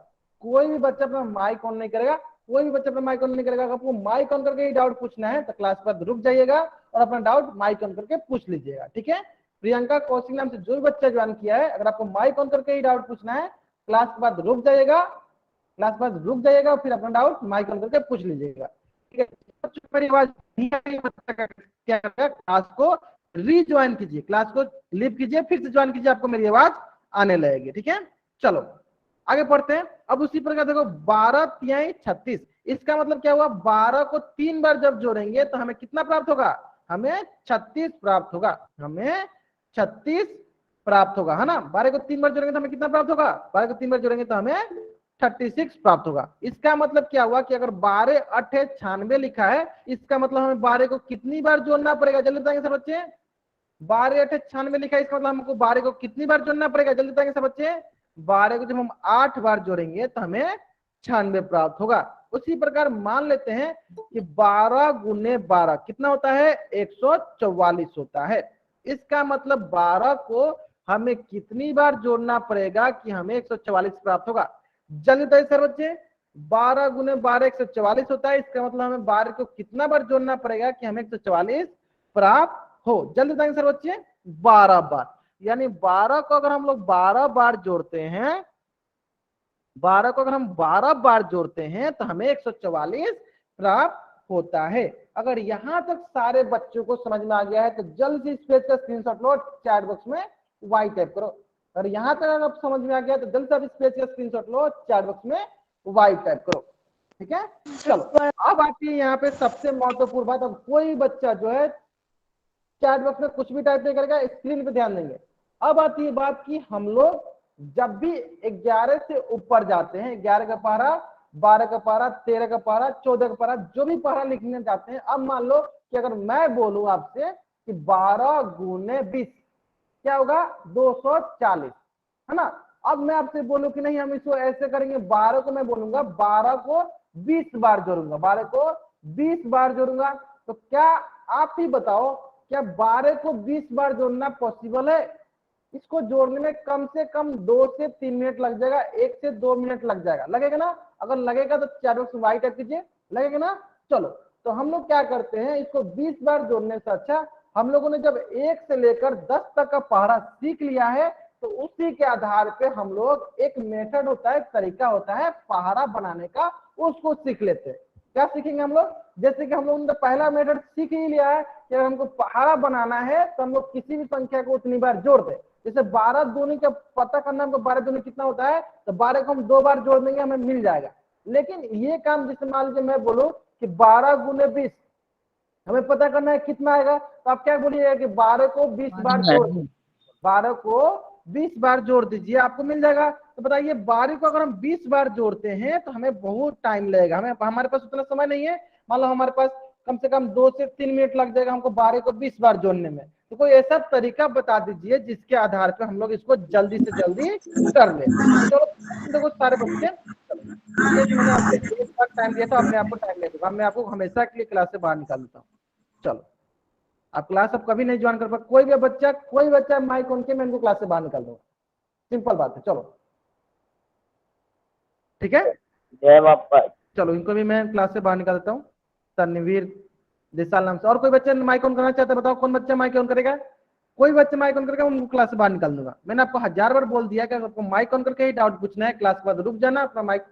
कोई भी बच्चा अपना माइक ऑन नहीं करेगा, कोई भी बच्चा अपना माइक ऑन नहीं करेगा। अगर आपको माइक ऑन करके ही डाउट पूछना है तो क्लास पर रुक जाइएगा और अपना डाउट माइक ऑन करके पूछ लीजिएगा। ठीक है, प्रियंका कौशिक नाम से जो भी बच्चा ज्वाइन किया है, अगर आपको माइक ऑन करके ही डाउट पूछना है क्लास के बाद रुक जाइएगा, क्लास के बाद रुक जाइएगा फिर अपना डाउट माइक ऑन करके पूछ लीजिएगा। ठीक है, मेरी आवाज क्लास को रीज्वाइन कीजिए, क्लास को लीव कीजिए, फिर से ज्वाइन कीजिए, आपको मेरी आवाज आने लगेगी। ठीक है, चलो आगे पढ़ते हैं। अब उसी प्रकार देखो 12 तिहाई 36, इसका मतलब क्या हुआ? 12 को 3 बार जब जोड़ेंगे तो हमें कितना प्राप्त होगा? हमें 36 प्राप्त होगा, हमें 36 प्राप्त होगा, है ना। 12 को 3 बार जोड़ेंगे तो हमें कितना प्राप्त होगा? 12 को 3 बार जोड़ेंगे तो हमें 36 प्राप्त होगा। इसका मतलब क्या हुआ कि अगर 12 8 96 लिखा है, इसका मतलब हमें 12 को कितनी बार जोड़ना पड़ेगा? जल्दी बताएंगे सब बच्चे। 12 8 96 लिखा है, इसका मतलब हमको 12 को कितनी बार जोड़ना पड़ेगा? जल्दी बताएंगे सब बच्चे। 12 को जब हम 8 बार जोड़ेंगे तो हमें 96 प्राप्त होगा। उसी प्रकार मान लेते हैं कि 12 गुने 12 कितना होता है? 144 होता है। इसका मतलब 12 को हमें कितनी बार जोड़ना पड़ेगा कि हमें 144 प्राप्त होगा? जल्दी बताइए सर बच्चे। 12 गुने 12 144 होता है, इसका मतलब हमें 12 को कितना बार जोड़ना पड़ेगा कि हमें 144 प्राप्त हो? जल्दी बताएंगे सर बच्चे। 12 बार, यानी 12 को अगर हम लोग 12 बार जोड़ते हैं, 12 को अगर हम 12 बार जोड़ते हैं तो हमें 144 प्राप्त होता है। अगर यहां तक सारे बच्चों को समझ में आ गया है तो जल्द से इस पेज का स्क्रीनशॉट लो, चैट बॉक्स में वाई टाइप करो। अगर यहां तक अगर आप समझ में आ गया तो जल्द से आप इस पेज का स्क्रीनशॉट लो, चैट बॉक्स में वाई टाइप करो। ठीक है। चलो अब आती है यहाँ पे सबसे महत्वपूर्ण बात। अब कोई बच्चा जो है चैट बॉक्स में कुछ भी टाइप नहीं करेगा, स्क्रीन पे ध्यान देंगे। अब आती है बात कि हम लोग जब भी 11 से ऊपर जाते हैं, 11 का पारा, 12 का पारा, 13 का पारा, 14 का पारा, जो भी पारा लिखने जाते हैं, अब मान लो कि अगर मैं बोलूं आपसे कि 12 गुने 20 क्या होगा, 240, है ना। अब मैं आपसे बोलूं कि नहीं हम इसको ऐसे करेंगे, 12 को मैं बोलूंगा 12 को 20 बार जोड़ूंगा, 12 को 20 बार जोड़ूंगा, तो क्या आप ही बताओ क्या 12 को 20 बार जोड़ना पॉसिबल है? इसको जोड़ने में कम से कम 2 से 3 मिनट लग जाएगा, 1 से 2 मिनट लग जाएगा, लगेगा ना? अगर लगेगा तो चैट बॉक्स में वाइट टाइप कीजिए, लगेगा ना। चलो तो हम लोग क्या करते हैं, इसको 20 बार जोड़ने से अच्छा हम लोगों ने जब 1 से लेकर 10 तक का पहाड़ा सीख लिया है, तो उसी के आधार पे हम लोग एक मेथड होता है, तरीका होता है पहाड़ा बनाने का, उसको सीख लेते हैं। क्या सीखेंगे हम लोग? जैसे कि हम लोगों ने पहला मेथड सीख ही लिया है कि अगर हमको पहाड़ा बनाना है तो हम लोग किसी भी संख्या को उतनी बार जोड़ दें। जैसे 12 दूनी का पता करना हमको, 12 दूनी कितना होता है, तो 12 को हम 2 बार जोड़ देंगे, हमें मिल जाएगा। लेकिन ये काम जैसे मान लीजिए मैं बोलूं कि 12 गुने 20 हमें पता करना है कितना आएगा, तो आप क्या बोलिएगा कि 12 को 20 बार जोड़ दीजिए, 12 को 20 बार जोड़ दीजिए, आपको मिल जाएगा। तो बताइए 12 को अगर हम 20 बार जोड़ते हैं तो हमें बहुत टाइम लगेगा, हमारे पास उतना समय नहीं है। मान लो हमारे पास कम से कम 2 से 3 मिनट लग जाएगा हमको 12 को 20 बार जोड़ने में। तो कोई ऐसा तरीका बता दीजिए जिसके आधार पर हम लोग इसको जल्दी से जल्दी कर ले। चलो देखो सारे बच्चे, मैंने आपको एक बार टाइम दिया था, अपने आपको टाइम ले दूंगा, मैं आपको हमेशा के लिए क्लास से बाहर निकाल देता हूँ। चलो आप क्लास अब कभी नहीं ज्वाइन कर पाए, कोई बच्चा माइक ऑन के मैं इनको क्लास से बाहर निकाल दूंगा, सिंपल बात है। चलो ठीक है, जय बापा। चलो इनको भी मैं क्लास से बाहर निकाल देता हूँ। तनवीर देसाल नाम से। और कोई बच्चा माइक ऑन करना चाहता है, बताओ कौन बच्चा माइक ऑन करेगा? कोई बच्चा माइक ऑन करेगा, उनको क्लास से बाहर निकाल दूंगा। मैंने आपको 1000 बार बोल दिया कि आपको माइक ऑन करके ही डाउट पूछना है, क्लास के बाद रुक जाना, अपना माइक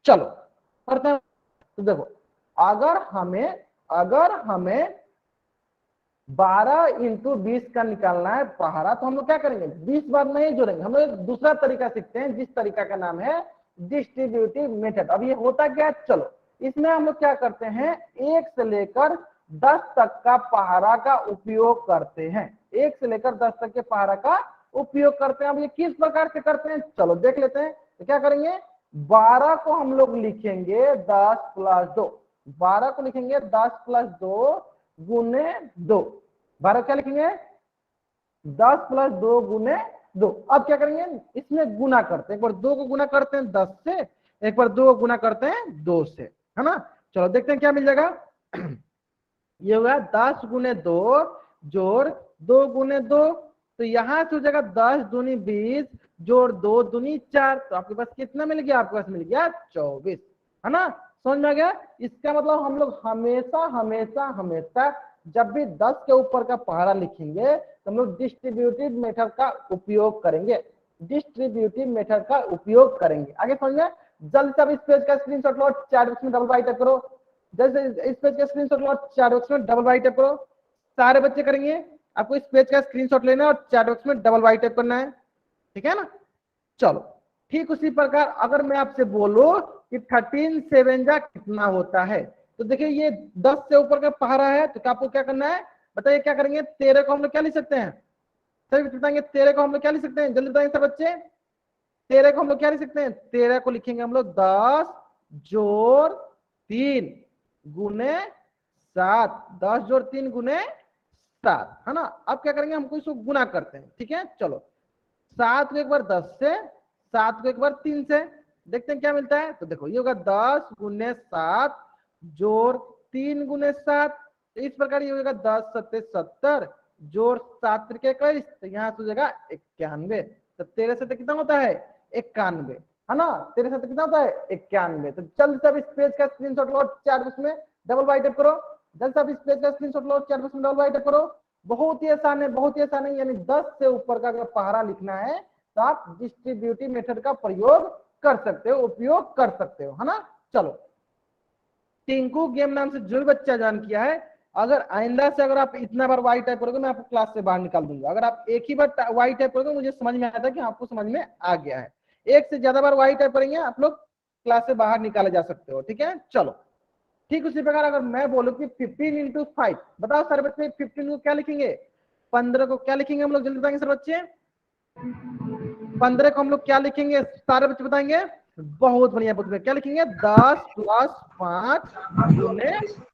चलो करते हैं। तो देखो अगर हमें 12 इंटू 20 का निकालना है पहाड़ा, तो हम लोग क्या करेंगे, 20 बार नहीं जोड़ेंगे, हम लोग एक दूसरा तरीका सीखते हैं, जिस तरीका का नाम है डिस्ट्रीब्यूटिव मेथड। अब ये होता क्या है, चलो इसमें हम लोग क्या करते हैं, 1 से लेकर 10 तक का पहाड़ा का उपयोग करते हैं, 1 से लेकर 10 तक के पहाड़ा का उपयोग करते हैं। अब ये किस प्रकार से करते हैं, चलो देख लेते हैं। तो क्या करेंगे, 12 को हम लोग लिखेंगे 10 प्लस 2, 12 को लिखेंगे 10 प्लस 2 गुने 2, 12 क्या लिखेंगे, 10 प्लस 2 गुने 2। अब क्या करेंगे, इसमें गुना करते हैं, एक बार 2 को गुना करते हैं 10 से, एक बार 2 को गुना करते हैं 2 से, है ना। चलो देखते हैं क्या मिल जाएगा। ये होगा 10 गुने 2 जोड़ 2 गुने 2, तो यहां से हो जाएगा 10 दूनी 20 जोड़ 2 दूनी 4, तो आपके पास कितना मिल गया, आपके पास मिल गया 24, है ना। समझ में आ गया? इसका मतलब हम लोग हमेशा हमेशा हमेशा जब भी 10 के ऊपर का पहाड़ा लिखेंगे तो हम लोग डिस्ट्रीब्यूटिव मेथड का उपयोग करेंगे, डिस्ट्रीब्यूटिव मेथड का उपयोग करेंगे। आगे समझिए, जल्दी से अब इस पेज का स्क्रीनशॉट लो, चैट बॉक्स में डबल बाई टाइप करो, जैसे इस पेज का स्क्रीनशॉट लो, चैट बॉक्स में डबल बाई टाइप करो। सारे बच्चे करेंगे, आपको इस पेज का स्क्रीनशॉट लेना है और चैट बॉक्स में डबल बाई टाइप करना है, ठीक है ना। चलो ठीक उसी प्रकार अगर मैं आपसे बोलूं कि 13 7 जा कितना होता है, तो देखिए ये 10 से ऊपर का पहाड़ा है, तो आपको क्या करना है बताइए, क्या करेंगे, 13 को हम लोग क्या लिख सकते हैं, सभी बताएंगे 13 को हम लोग क्या लिख सकते हैं, जल्दी बताएंगे सब बच्चे। 13 को हम लोग क्या लिख सकते हैं, 13 को लिखेंगे हम लोग 10 जोड़ 3 गुने 7, 10 जोड़ 3 गुने 7, है ना। अब क्या करेंगे, हमको इसको गुना करते हैं, ठीक है। चलो 7 को एक बार 10 से, 7 को एक बार 3 से, देखते हैं क्या मिलता है। तो देखो ये होगा 10 गुने 7 जोड़ 3 गुने 7, तो इस प्रकार ये होगा 10 7 70 जोड़ 7 त्रिक 21, तो यहाँ से हो जाएगा 91। तो 13 से कितना होता है 91, है ना। 13 से कितना होता है 91। तो जल्द से अब इस पेज का स्क्रीनशॉट लो, चैट बॉक्स में डबल बाई टाइप करो, जल्द से अब इस पेज का स्क्रीनशॉट लो, चैट बॉक्स में डबल बाई टाइप करो। बहुत ही आसान है, बहुत ही आसान है, यानी 10 से ऊपर का अगर पहाड़ा लिखना है तो आप डिस्ट्रीब्यूटिव मेथड का प्रयोग कर सकते हो, उपयोग कर सकते हो, है ना। चलो टिंकू गेम नाम से जो भी बच्चा ज्वाइन किया है, अगर आइंदा से अगर आप इतना बार वाई टाइप करोगे मैं आपको क्लास से बाहर निकाल दूंगा। अगर आप एक ही बार वाई टाइप करोगे मुझे समझ में आता है कि आपको समझ में आ गया है। एक से ज्यादा बार वाई टाइप करेंगे आप लोग क्लास से बाहर निकाले जा सकते हो। ठीक है, चलो ठीक उसी प्रकार अगर मैं बोलूं कि 15 इंटू 5, बताओ सारे बच्चे 15 को क्या लिखेंगे, 15 को क्या लिखेंगे हम लोग, जल्दी बताएंगे सर बच्चे। 15 को हम लोग क्या लिखेंगे, सारे बच्चे बताएंगे। बहुत बढ़िया, बहुत बढ़िया। क्या लिखेंगे, 10 प्लस 5 गुने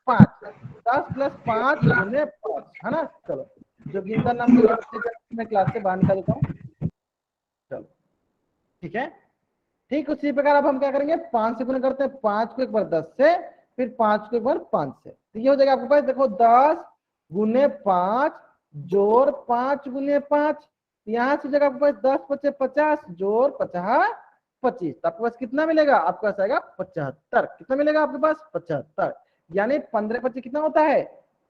5, 10 प्लस 5 गुने 5, है ना। चलो जो गिनता नाम के बच्चे मैं क्लास से बाहर निकाल देता हूँ। चलो ठीक है, ठीक उसी प्रकार अब हम क्या करेंगे, 5 से गुना करते हैं, 5 को एक बार 10 से, फिर 5 को एक बार 5 से, तो ये हो जाएगा आपके पास देखो 10 गुने 5 जोड़ 5 गुने 5, यहाँ से जगह आपके पास 10 बचे 50 जोड़ 50 25, तो आपके पास कितना मिलेगा, आपके पास आएगा 75। कितना मिलेगा आपके पास, 75। यानी 15 25 कितना होता है,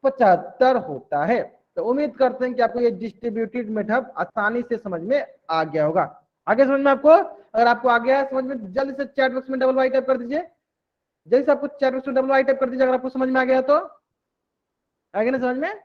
75 होता है। तो उम्मीद करते हैं कि आपको ये डिस्ट्रीब्यूटेड मेथड आसानी से समझ में आ गया होगा। आगे समझ में आपको, अगर आपको आ गया है समझ में, जल्दी से चैट बॉक्स में डबल वाई टाइप कर दीजिए। जल्दी से आपको चैट बॉक्स में डबल वाई टाइप कर दीजिए अगर आपको समझ में आ गया तो। आ गया ना समझ में,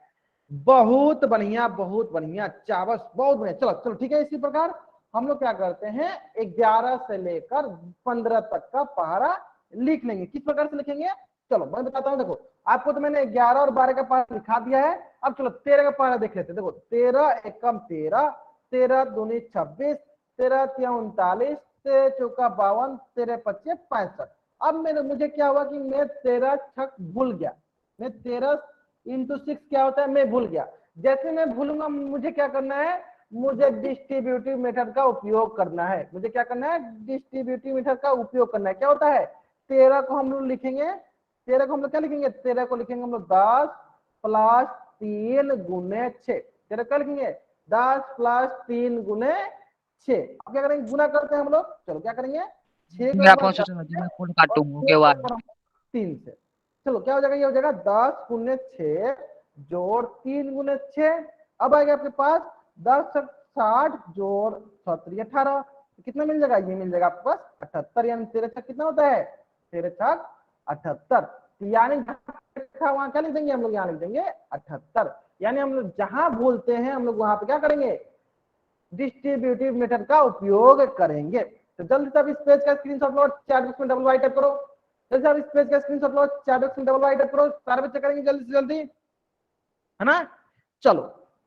बहुत बढ़िया बहुत बढ़िया, चावस बहुत बढ़िया। चलो चलो ठीक है, इसी प्रकार हम लोग क्या करते हैं 11 से लेकर 15 तक का पहाड़ा लिख लेंगे। किस प्रकार से लिखेंगे, चलो मैं बताता हूँ। देखो आपको तो मैंने 11 और 12 का पहाड़ा लिखा दिया है, अब चलो 13 का पहाड़ा देख लेते हैं। देखो 13 एकम 13, 13 दूनी 26, 13 तिया 39, 13 चौका 52, 13 पच्चे 65। अब मुझे क्या हुआ कि मैं 13 छक भूल गया, मैं 13 इंटू 6 क्या होता है मैं भूल गया। जैसे मैं भूलूंगा मुझे क्या करना है, मुझे डिस्ट्रीब्यूटिव मेथड का उपयोग करना है। मुझे क्या करना है, डिस्ट्रीब्यूटिव मेथड का उपयोग करना है। क्या होता है, 13 को हम लोग लिखेंगे, 13 को हम लोग क्या लिखेंगे, 13 को लिखेंगे हम लोग 10 प्लस 3 गुने 6। 13 क्या लिखेंगे, 10 प्लस 3 गुने 6। अब क्या करेंगे, गुना करते हैं हम लोग। चलो क्या करेंगे, 6 को मैं एक बार फोन से 10 से मैं फोन और काटूंगा 6 के को बाद एक बार 3 से। चलो क्या हो जाएगा, ये हो जाएगा 10 गुने 6 जोड़ 3 गुने 6। अब आएगा आपके पास 10 60 जोड़ 7 18, कितना मिल जाएगा, ये मिल जाएगा आपके पास 78। यानी 13 छक कितना होता है, 13 छक 78। यानी वहां क्या लिख देंगे हम लोग, यहाँ लिख देंगे 78। यानी हम लोग जहां बोलते हैं हम लोग वहां पे क्या करेंगे, डिस्ट्रीब्यूटिव मेथड का उपयोग करेंगे। तो जल्दी से आप इस पेज का स्क्रीनशॉट लो, चैट बॉक्स में डबल वाई टाइप करो। जल्दी से आप इस पेज का स्क्रीनशॉट लो, चैट बॉक्स में डबल वाई टाइप करो। सारे बच्चे करेंगे जल्दी से जल्दी, है ना। चलो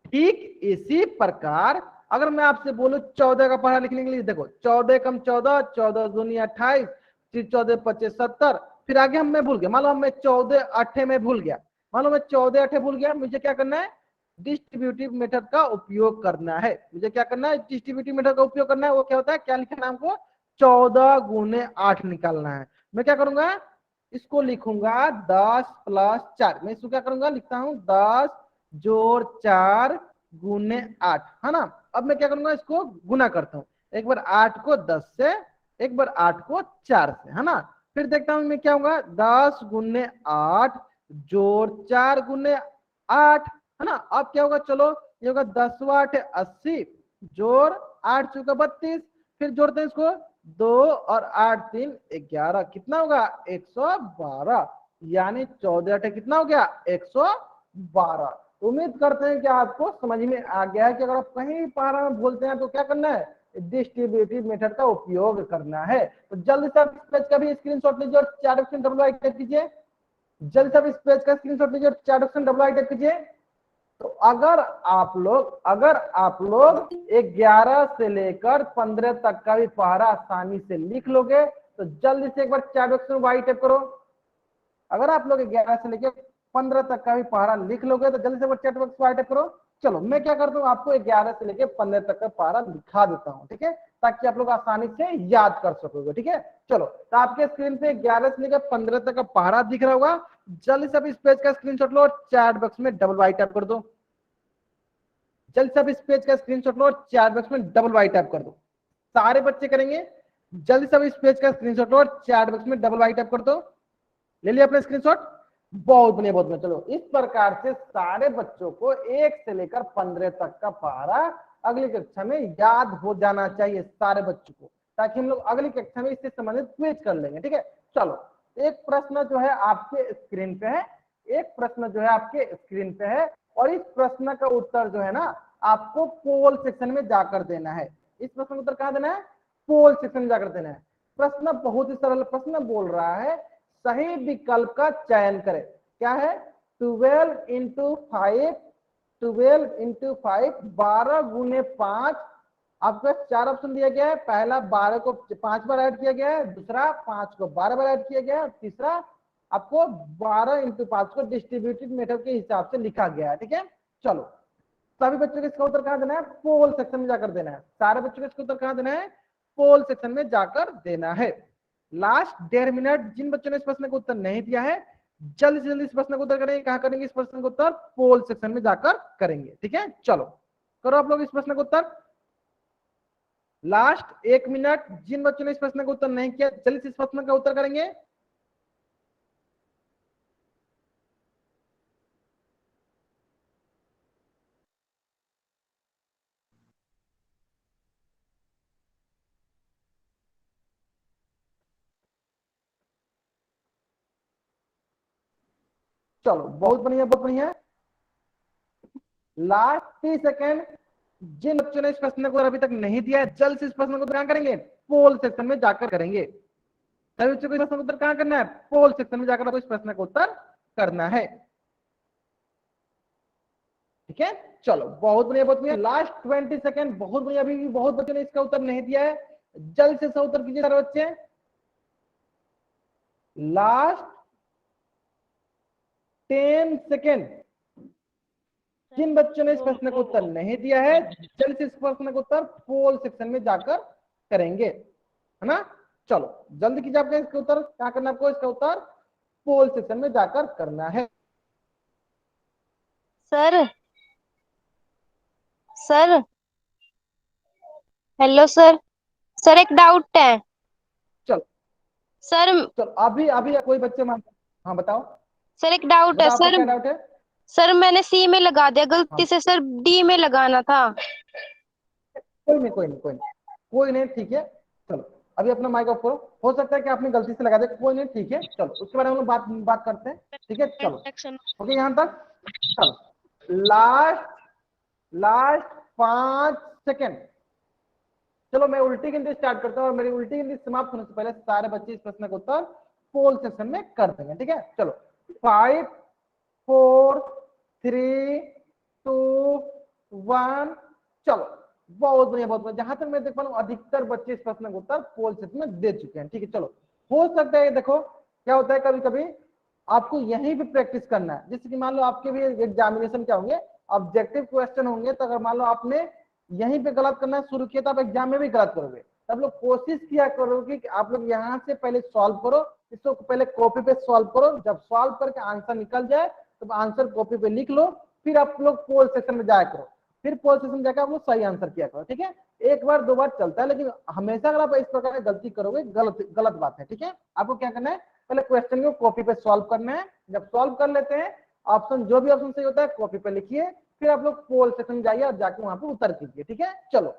ठीक इसी प्रकार अगर मैं आपसे बोलूं 14 का पहाड़ा लिखने के लिए, देखो 14 कम 14, 14 दूनी 28, फिर 14 पच्चीस 70, फिर आगे हम मैं भूल गया, मान लो मैं 14 8 में भूल गया, मान लो मैं 14 8 भूल गया, मुझे क्या करना है, डिस्ट्रीब्यूटिव मेथड का उपयोग करना है। मुझे क्या करना है, डिस्ट्रीब्यूटिव मेथड का उपयोग करना है। वो क्या होता है, क्या लिखना है हमको, 14 गुने 8 निकालना है। मैं क्या करूंगा, इसको लिखूंगा 10 प्लस 4। मैं इसको क्या करूंगा, लिखता हूं 10 जोड़ 4 गुने 8, है ना। अब मैं क्या करूंगा, इसको गुना करता हूँ, एक बार 8 को 10 से, एक बार 8 को 4 से, है ना। फिर देखता हूं मैं क्या होगा, 10 गुने 8 जोड़ 4 गुने 8, है ना। अब क्या होगा, चलो ये होगा 10 8 80 जोड़ 8 चौका 32, फिर जोड़ते हैं इसको 2 और 8 3 11, कितना होगा 112। यानी 14 8 कितना हो गया 112। उम्मीद करते हैं कि आपको समझ में आ गया है कि अगर आप कहीं पहाड़ा में बोलते हैं तो क्या करना है, डिस्ट्रीब्यूटिव मेथड का उपयोग करना है। तो जल्दी से आप इस पेज का भी स्क्रीनशॉट लीजिए और चैट बॉक्स में डबल आई टाइप कीजिए। जल्दी से आप इस पेज का स्क्रीनशॉट लीजिए और चैट बॉक्स में डबल आई टाइप कीजिए। तो अगर आप लोग 11 से लेकर 15 तक का भी पहाड़ा आसानी से लिख लोगे तो जल्दी से एक बार चैट बॉक्स में वाई टाइप करो। अगर आप लोग 11 से लेकर 15 तक का भी पहाड़ा लिख लोगे तो जल्दी से चैट बॉक्स में वाई टाइप करो। चलो मैं क्या करता हूँ, आपको 11 से लेकर 15 तक का पहाड़ा लिखा देता हूँ, ठीक है, ताकि आप लोग आसानी से याद कर सकोगे। ठीक है, चलो तो आपके स्क्रीन पे 11 से लेकर 15 तक का पहाड़ा दिख रहा होगा। जल्दी से इस पेज का स्क्रीनशॉट लो और चैट बॉक्स में डबल वाई टाइप कर दो। जल्दी से इस पेज का स्क्रीनशॉट लो और चैट बॉक्स में डबल वाई टाइप कर दो। सारे बच्चे करेंगे, जल्दी से इस पेज का स्क्रीनशॉट लो और चैट बॉक्स में डबल वाई टाइप कर दो। ले लिया अपने स्क्रीनशॉट, बहुत बढ़िया बहुत बढ़िया। चलो इस प्रकार से सारे बच्चों को 1 से लेकर 15 तक का पहाड़ा अगली कक्षा में याद हो जाना चाहिए सारे बच्चों को, ताकि हम लोग अगली कक्षा में इससे संबंधित क्विज कर लेंगे। ठीक है, चलो एक प्रश्न जो है आपके स्क्रीन पे है, एक प्रश्न जो है आपके स्क्रीन पे है और इस प्रश्न का उत्तर जो है ना आपको पोल सेक्शन में जाकर देना है। इस प्रश्न का उत्तर कहाँ देना है? पोल सेक्शन में जाकर देना है। प्रश्न बहुत ही सरल प्रश्न बोल रहा है, सही विकल्प का चयन करें। क्या है? 12 इंटू 5, 12 इंटू 5, 12 गुने 5। आपको 4 ऑप्शन दिया गया है। पहला 12 को 5 बार ऐड किया गया है, दूसरा 5 को 12 बार ऐड किया गया है, तीसरा आपको 12 इंटू 5 को डिस्ट्रीब्यूटेड मेथड के हिसाब से लिखा गया है। ठीक है, चलो सभी बच्चों को इसका उत्तर कहाँ देना है? पोल सेक्शन में जाकर देना है। सारे बच्चों को इसका उत्तर कहाँ देना है? पोल सेक्शन में जाकर देना है। लास्ट 1.5 मिनट, जिन बच्चों ने इस प्रश्न का उत्तर नहीं दिया है जल्द से जल्द इस प्रश्न का उत्तर करेंगे। कहाँ करेंगे इस प्रश्न का उत्तर? पोल सेक्शन में जाकर करेंगे। ठीक है, चलो करो आप लोग इस प्रश्न का उत्तर। लास्ट 1 मिनट, जिन बच्चों ने इस प्रश्न का उत्तर नहीं किया जल्द से इस प्रश्न का उत्तर करेंगे। चलो बहुत बढ़िया, बहुत बढ़िया। लास्ट 30 सेकेंड, जिन बच्चों ने इस प्रश्न को अभी तक नहीं दिया है जल्द से इस प्रश्न को क्या करेंगे? पोल सेक्शन में जाकर करेंगे। सभी बच्चों को इस प्रश्न का उत्तर कहां करना है? पोल सेक्शन में जाकर आपको इस प्रश्न का उत्तर करना है। ठीक है, चलो बहुत बढ़िया, बहुत बढ़िया। लास्ट 20 सेकेंड, बहुत बढ़िया। अभी भी बहुत बच्चों ने इसका उत्तर नहीं दिया है, जल्द से इसका उत्तर कीजिए सारे बच्चे। लास्ट 10 सेकेंड, जिन बच्चों ने इस प्रश्न का उत्तर नहीं दिया है जल्द से इस प्रश्न का उत्तर पोल सेक्शन में जाकर करेंगे, है ना। चलो जल्द कीजिए, आपका इसका उत्तर क्या करना है? आपको इसका उत्तर पोल सेक्शन में जाकर करना है। Sir sir hello sir, sir एक डाउट है। चलो सर चलो अभी अभी कोई बच्चे मान, हाँ बताओ। सर एक डाउट है बताओ आपका सर। क्या डाउट है? सर मैंने सी में लगा दिया गलती हाँ, से, सर डी में लगाना था। कोई नहीं, कोई नहीं, कोई नहीं, कोई नहीं, ठीक है। चलो अभी अपना माइक ऑफ करो। हो सकता है कि आपने गलती से लगा दिया, कोई नहीं, ठीक है। चलो उसके बारे में हम लोग बात करते हैं। ठीक है, चलो ओके यहाँ तक। चलो लास्ट 5 सेकेंड। चलो मैं उल्टी गिनती स्टार्ट करता हूँ और मेरी उल्टी गिनती समाप्त होने से पहले सारे बच्चे इस प्रश्न का उत्तर पोल सेक्शन में कर देंगे। ठीक है, चलो 5 4 3 2 1। चलो बहुत बढ़िया, बहुत बढ़िया। जहां तक मैं देख पा रहा हूँ अधिकतर बच्चे इस प्रश्न का उत्तर पोल सेक्शन में दे चुके हैं। ठीक है, चलो हो सकता है देखो क्या होता है, कभी कभी आपको यहीं पे प्रैक्टिस करना है। जैसे कि मान लो आपके भी एग्जामिनेशन क्या होंगे, ऑब्जेक्टिव क्वेश्चन होंगे, तो अगर मान लो आपने यहीं पे गलत करना शुरू किया तो आप एग्जाम में भी गलत करोगे। तब लोग कोशिश किया करोगे कि आप लोग यहाँ से पहले सॉल्व करो, इसको पहले कॉपी पे सॉल्व करो। जब सॉल्व करके आंसर निकल जाए तब आंसर कॉपी पे लिख लो, फिर आप लोग पोल सेक्शन में जाया करो, फिर पोल सेक्शन में जाकर आप लोग सही आंसर किया करो। ठीक है, एक बार दो बार चलता है, लेकिन हमेशा अगर आप इस प्रकार की गलती करोगे गलत बात है। ठीक है, आपको क्या करना है? पहले क्वेश्चन को कॉपी पे सॉल्व करना है। जब सॉल्व कर लेते हैं ऑप्शन, जो भी ऑप्शन सही होता है कॉपी पे लिखिए, फिर आप लोग पोल सेक्शन में जाइए और जाके वहां पे उत्तर कीजिए। ठीक है, चलो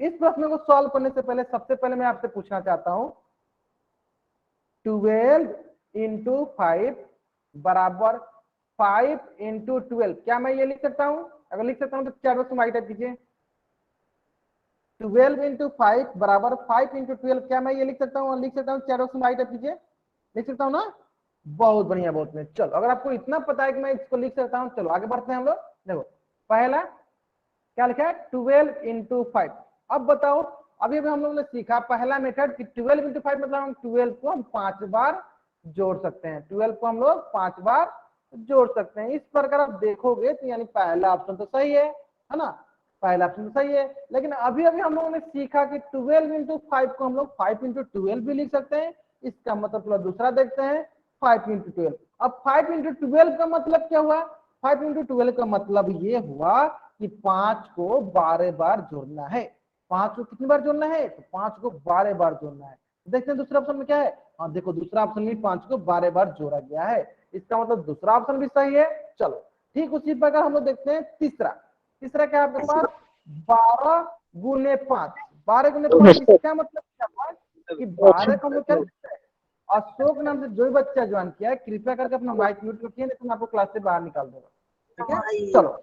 इस प्रश्न को सॉल्व करने से पहले सबसे पहले मैं आपसे पूछना चाहता हूं 12 इंटू 5 बराबर 5 इंटू 12। क्या मैं ये लिख सकता हूं? अगर लिख सकता हूं तो चैट बॉक्स में राइट टाइप कीजिए। 12 इंटू 5 बराबर 5 इंटू 12। क्या मैं ये लिख सकता हूँ? लिख सकता हूँ, चैट बॉक्स में राइट टाइप कीजिए। लिख सकता हूँ ना? बहुत बढ़िया, बहुत बढ़िया। चलो अगर आपको इतना पता है कि मैं इसको लिख सकता हूँ, चलो आगे बढ़ते हैं हम लोग। देखो पहला क्या लिखा है? 12 इंटू 5। अब बताओ, अभी हम लोग ने सीखा पहला मेथड कि 12 इंटू 5 मतलब हम 12 को हम 5 बार जोड़ सकते हैं। 12 को हम लोग 5 बार जोड़ सकते हैं। इस प्रकार आप देखोगे तो यानी पहला ऑप्शन तो सही है ना? पहला ऑप्शन तो सही है। लेकिन अभी अभी हम लोगों ने सीखा कि 12 इंटू 5 को हम लोग 5 इंटू 12 भी लिख सकते हैं। इसका मतलब थोड़ा दूसरा देखते हैं, 5 इंटू 12। अब 5 इंटू 12 का मतलब क्या हुआ? 5 इंटू 12 का मतलब ये हुआ कि 5 को 12 बार जोड़ना है। 5 को कितनी बार जोड़ना है? तो 5 को 12 बार जोड़ना है। देखते हैं दूसरा ऑप्शन में क्या है। हाँ देखो, दूसरा ऑप्शन में 5 को 12 बार जोड़ा गया है। इसका मतलब दूसरा ऑप्शन भी सही है। चलो ठीक उसी प्रकार हम लोग देखते हैं तीसरा। तीसरा क्या है आपके पास? 12 गुने 5। 12 गुने 5 इसका मतलब क्या हुआ कि 12 को हम लोग क्या लिखते हैं? अशोक नाम से जो भी बच्चा ज्वाइन किया है कृपया करके अपना माइक म्यूट रखिए, नहीं तो मैं आपको क्लास से बाहर निकाल दूंगा। ठीक है, चलो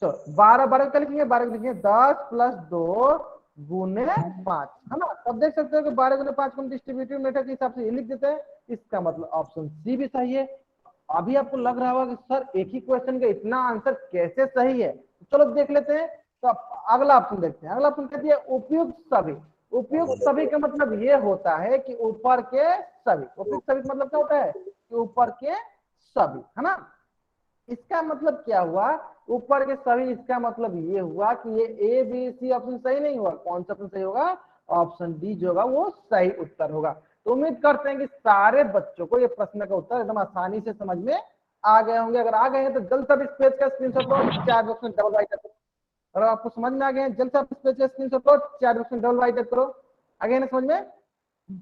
चलो 12 12 का लिखेंगे, 12 का लिखेंगे 10 प्लस 2 गुने 5, है ना। तब देख सकते हो कि 12 गुने 5 को डिस्ट्रीब्यूटिव मेथड के हिसाब से ये लिख देते हैं, इसका मतलब ऑप्शन सी भी सही है। अभी आपको लग रहा होगा कि सर एक ही क्वेश्चन का इतना आंसर कैसे सही है, तो चलो देख लेते हैं। तो अगला ऑप्शन देखते हैं। अगला ऑप्शन कहती है उपयुक्त सभी। उपयुक्त सभी का मतलब ये होता है कि ऊपर के सभी। उपयुक्त सभी का मतलब क्या होता है कि ऊपर के सभी, है ना। इसका मतलब क्या हुआ, ऊपर के सभी, इसका मतलब ये हुआ कि ये ए बी सी ऑप्शन सही नहीं हुआ। कौन सा ऑप्शन सही होगा, ऑप्शन डी जो होगा वो सही उत्तर होगा। तो उम्मीद करते हैं कि सारे बच्चों को ये प्रश्न का उत्तर एकदम आसानी से समझ में आ गए होंगे। अगर आ गए हैं तो जल्द से इस पेज का स्क्रीनशॉट लो, चैट बॉक्स में डबल राइट करो। अगर आपको समझ में आ गए हैं जल्द से इस पेज का स्क्रीनशॉट लो, चैट बॉक्स में डबल राइट करो। आगे ना समझ में,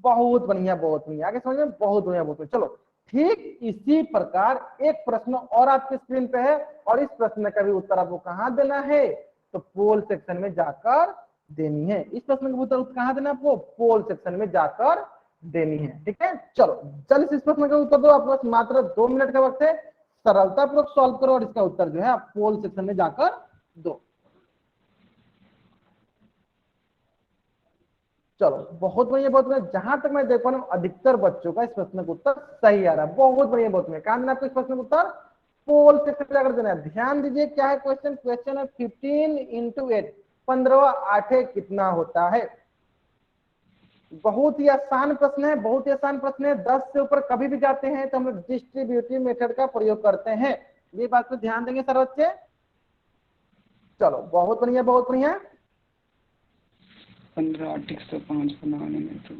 बहुत बढ़िया बहुत बढ़िया, आगे समझ में, बहुत बढ़िया बहुत बढ़िया। चलो ठीक इसी प्रकार एक प्रश्न और आपके स्क्रीन पे है, और इस प्रश्न का भी उत्तर आपको कहाँ देना है, तो पोल सेक्शन में जाकर देनी है। इस प्रश्न का उत्तर कहाँ देना है आपको, पोल सेक्शन में जाकर देनी है। ठीक है, चलो जल्द से इस प्रश्न का उत्तर दो। आपके पास मात्र 2 मिनट का वक्त है, सरलता पूर्वक सॉल्व करो और इसका उत्तर जो है आप पोल सेक्शन में जाकर दो। चलो बहुत बढ़िया बहुत बढ़िया। जहां तक मैं देख पा रहा हूँ अधिकतर बच्चों का इस प्रश्न का उत्तर सही आ रहा है। बहुत बढ़िया बहुत बढ़िया। कहां देना आपको इस प्रश्न का उत्तर, पोल सेक्शन जाकर देना है। ध्यान दीजिए क्या है क्वेश्चन, क्वेश्चन है 15 इंटू 8, 15 8 कितना होता है। बहुत ही आसान प्रश्न है, बहुत ही आसान प्रश्न है। 10 से ऊपर कभी भी जाते हैं तो हम लोग डिस्ट्रीब्यूटिव मेथड का प्रयोग करते हैं, ये बात पे ध्यान देंगे सर बच्चे। चलो बहुत बढ़िया बहुत बढ़िया। 15 8 105 बनाने में तो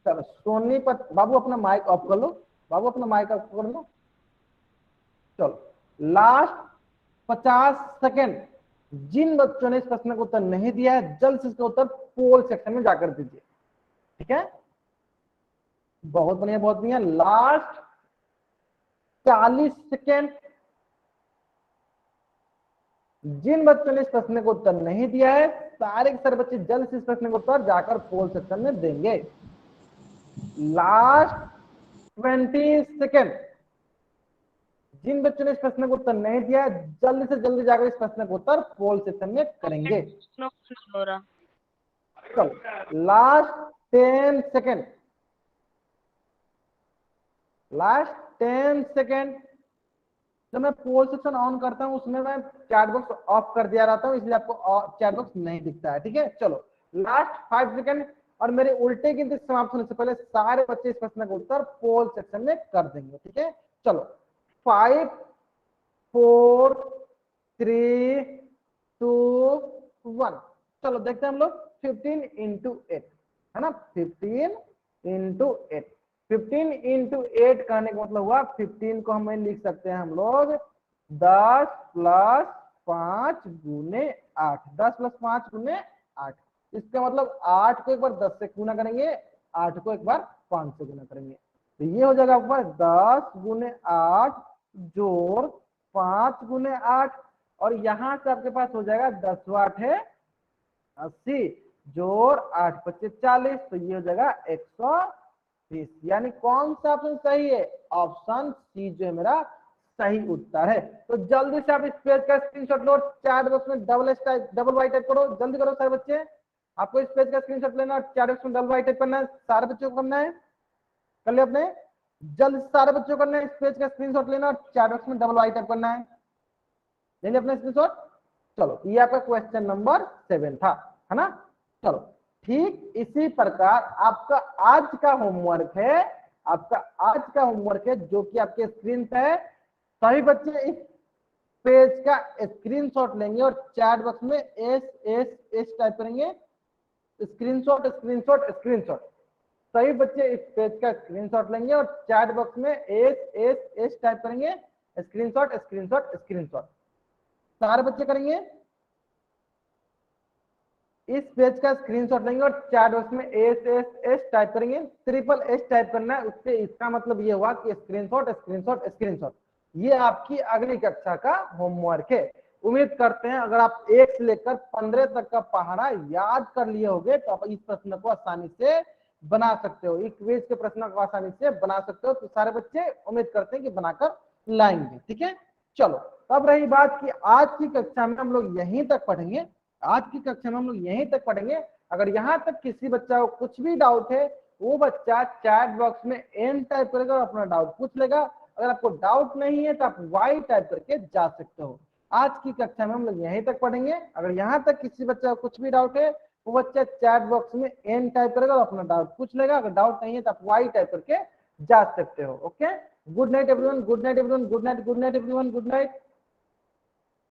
चलो सोनीपत बाबू अपना माइक ऑफ कर लो, बाबू अपना माइक ऑफ कर लो। चलो लास्ट 50 सेकेंड, जिन बच्चों ने इस प्रश्न का उत्तर नहीं दिया है जल्द से इसका उत्तर पोल सेक्शन में जाकर दीजिए। ठीक है, बहुत बढ़िया बहुत बढ़िया। लास्ट 40 सेकेंड, जिन बच्चों ने इस प्रश्न का उत्तर नहीं दिया है सारे के सारे बच्चे जल्द से इस प्रश्न का उत्तर जाकर पोल सेक्शन में देंगे। लास्ट 20 सेकेंड, जिन बच्चों ने इस प्रश्न का उत्तर नहीं दिया है जल्दी से जल्दी जाकर इस प्रश्न का उत्तर पोल सेक्शन में करेंगे। चलो लास्ट 10 सेकेंड, लास्ट 10 सेकेंड। जब मैं पोल सेक्शन ऑन करता हूं उसमें मैं चैट बॉक्स ऑफ कर दिया रहता हूं, इसलिए आपको चैट बॉक्स नहीं दिखता है। ठीक है, चलो लास्ट 5 सेकेंड, और मेरे उल्टे गिनती समाप्त होने से पहले सारे बच्चे इस प्रश्न का उत्तर पोल सेक्शन में कर देंगे। ठीक है, चलो 5 4 3 2 1। चलो देखते हैं हम लोग 15 इंटू 8, है ना, 15 इंटू 8। 15 इंटू 8 कहने का मतलब हुआ 15 को हमें लिख सकते हैं हम लोग 10 प्लस 5 गुने 8, 10 प्लस 5 गुने 8। इसका मतलब 8 को एक बार 10 से गुना करेंगे, 8 को एक बार 5 से गुना करेंगे, तो ये हो जाएगा आपके पास 10 गुने 8 जोड़ 5 गुने 8, और यहां से आपके पास हो जाएगा 10 8 है 80 जोड़ 8 25 40, तो ये हो जाएगा 130। यानी कौन सा ऑप्शन सही है, ऑप्शन सी जो है मेरा सही उत्तर है। तो जल्दी से आप इस पेज का स्क्रीनशॉट लो, चैट बॉक्स में डबल वाई टाइप करो, जल्दी करो सारे बच्चे। आपको इस पेज का स्क्रीनशॉट लेना और चैट बॉक्स में डबल वाई टाइप करना है, सारे बच्चों को करना है। कर लिया आपने, जल्द से सारे बच्चों को करना है, इस पेज का स्क्रीनशॉट लेना और चैट बॉक्स में डबल वाई टाइप करना है। ले लिया अपने स्क्रीनशॉट। चलो ये आपका क्वेश्चन नंबर 7 था, है ना। चलो ठीक इसी प्रकार आपका आज का होमवर्क है, आपका आज का होमवर्क है जो कि आपके स्क्रीन पे है। सभी बच्चे इस पेज का स्क्रीनशॉट लेंगे और चैट बॉक्स में एस एस एस टाइप करेंगे, स्क्रीनशॉट स्क्रीनशॉट स्क्रीनशॉट। सभी बच्चे इस पेज का स्क्रीनशॉट लेंगे और चैट बॉक्स में एस एस एस टाइप करेंगे, स्क्रीनशॉट स्क्रीनशॉट स्क्रीनशॉट। सारे बच्चे करेंगे, इस पेज का स्क्रीनशॉट लेंगे और चैट बॉक्स में एस एस एस टाइप करेंगे, ट्रिपल एस टाइप करना है। उससे इसका मतलब ये हुआ कि स्क्रीनशॉट स्क्रीनशॉट स्क्रीनशॉट। ये आपकी अगली कक्षा का होमवर्क है। उम्मीद करते हैं अगर आप 1 से लेकर 15 तक का पहाड़ा याद कर लिए होंगे तो आप इस प्रश्न को आसानी से बना सकते हो, एक क्विज के प्रश्नों को आसानी से बना सकते हो। तो सारे बच्चे उम्मीद करते हैं कि बनाकर लाएंगे। ठीक है, चलो तब रही बात कि आज की कक्षा में हम लोग यहीं तक पढ़ेंगे। आज की कक्षा में हम लोग यहीं तक पढ़ेंगे। अगर यहाँ तक किसी बच्चा को कुछ भी डाउट है, वो बच्चा चैट बॉक्स में एन टाइप करेगा और अपना डाउट पूछ लेगा। अगर आपको डाउट नहीं है तो आप वाई टाइप करके जा सकते हो। आज की कक्षा में हम लोग यहीं तक पढ़ेंगे। अगर यहाँ तक किसी बच्चा को कुछ भी डाउट है, वो बच्चा चैट बॉक्स में एन टाइप करेगा और अपना डाउट पूछ लेगा। अगर डाउट नहीं है तो आप वाई टाइप करके जा सकते हो। Okay, good night everyone, good night everyone, good night, good night everyone, good night.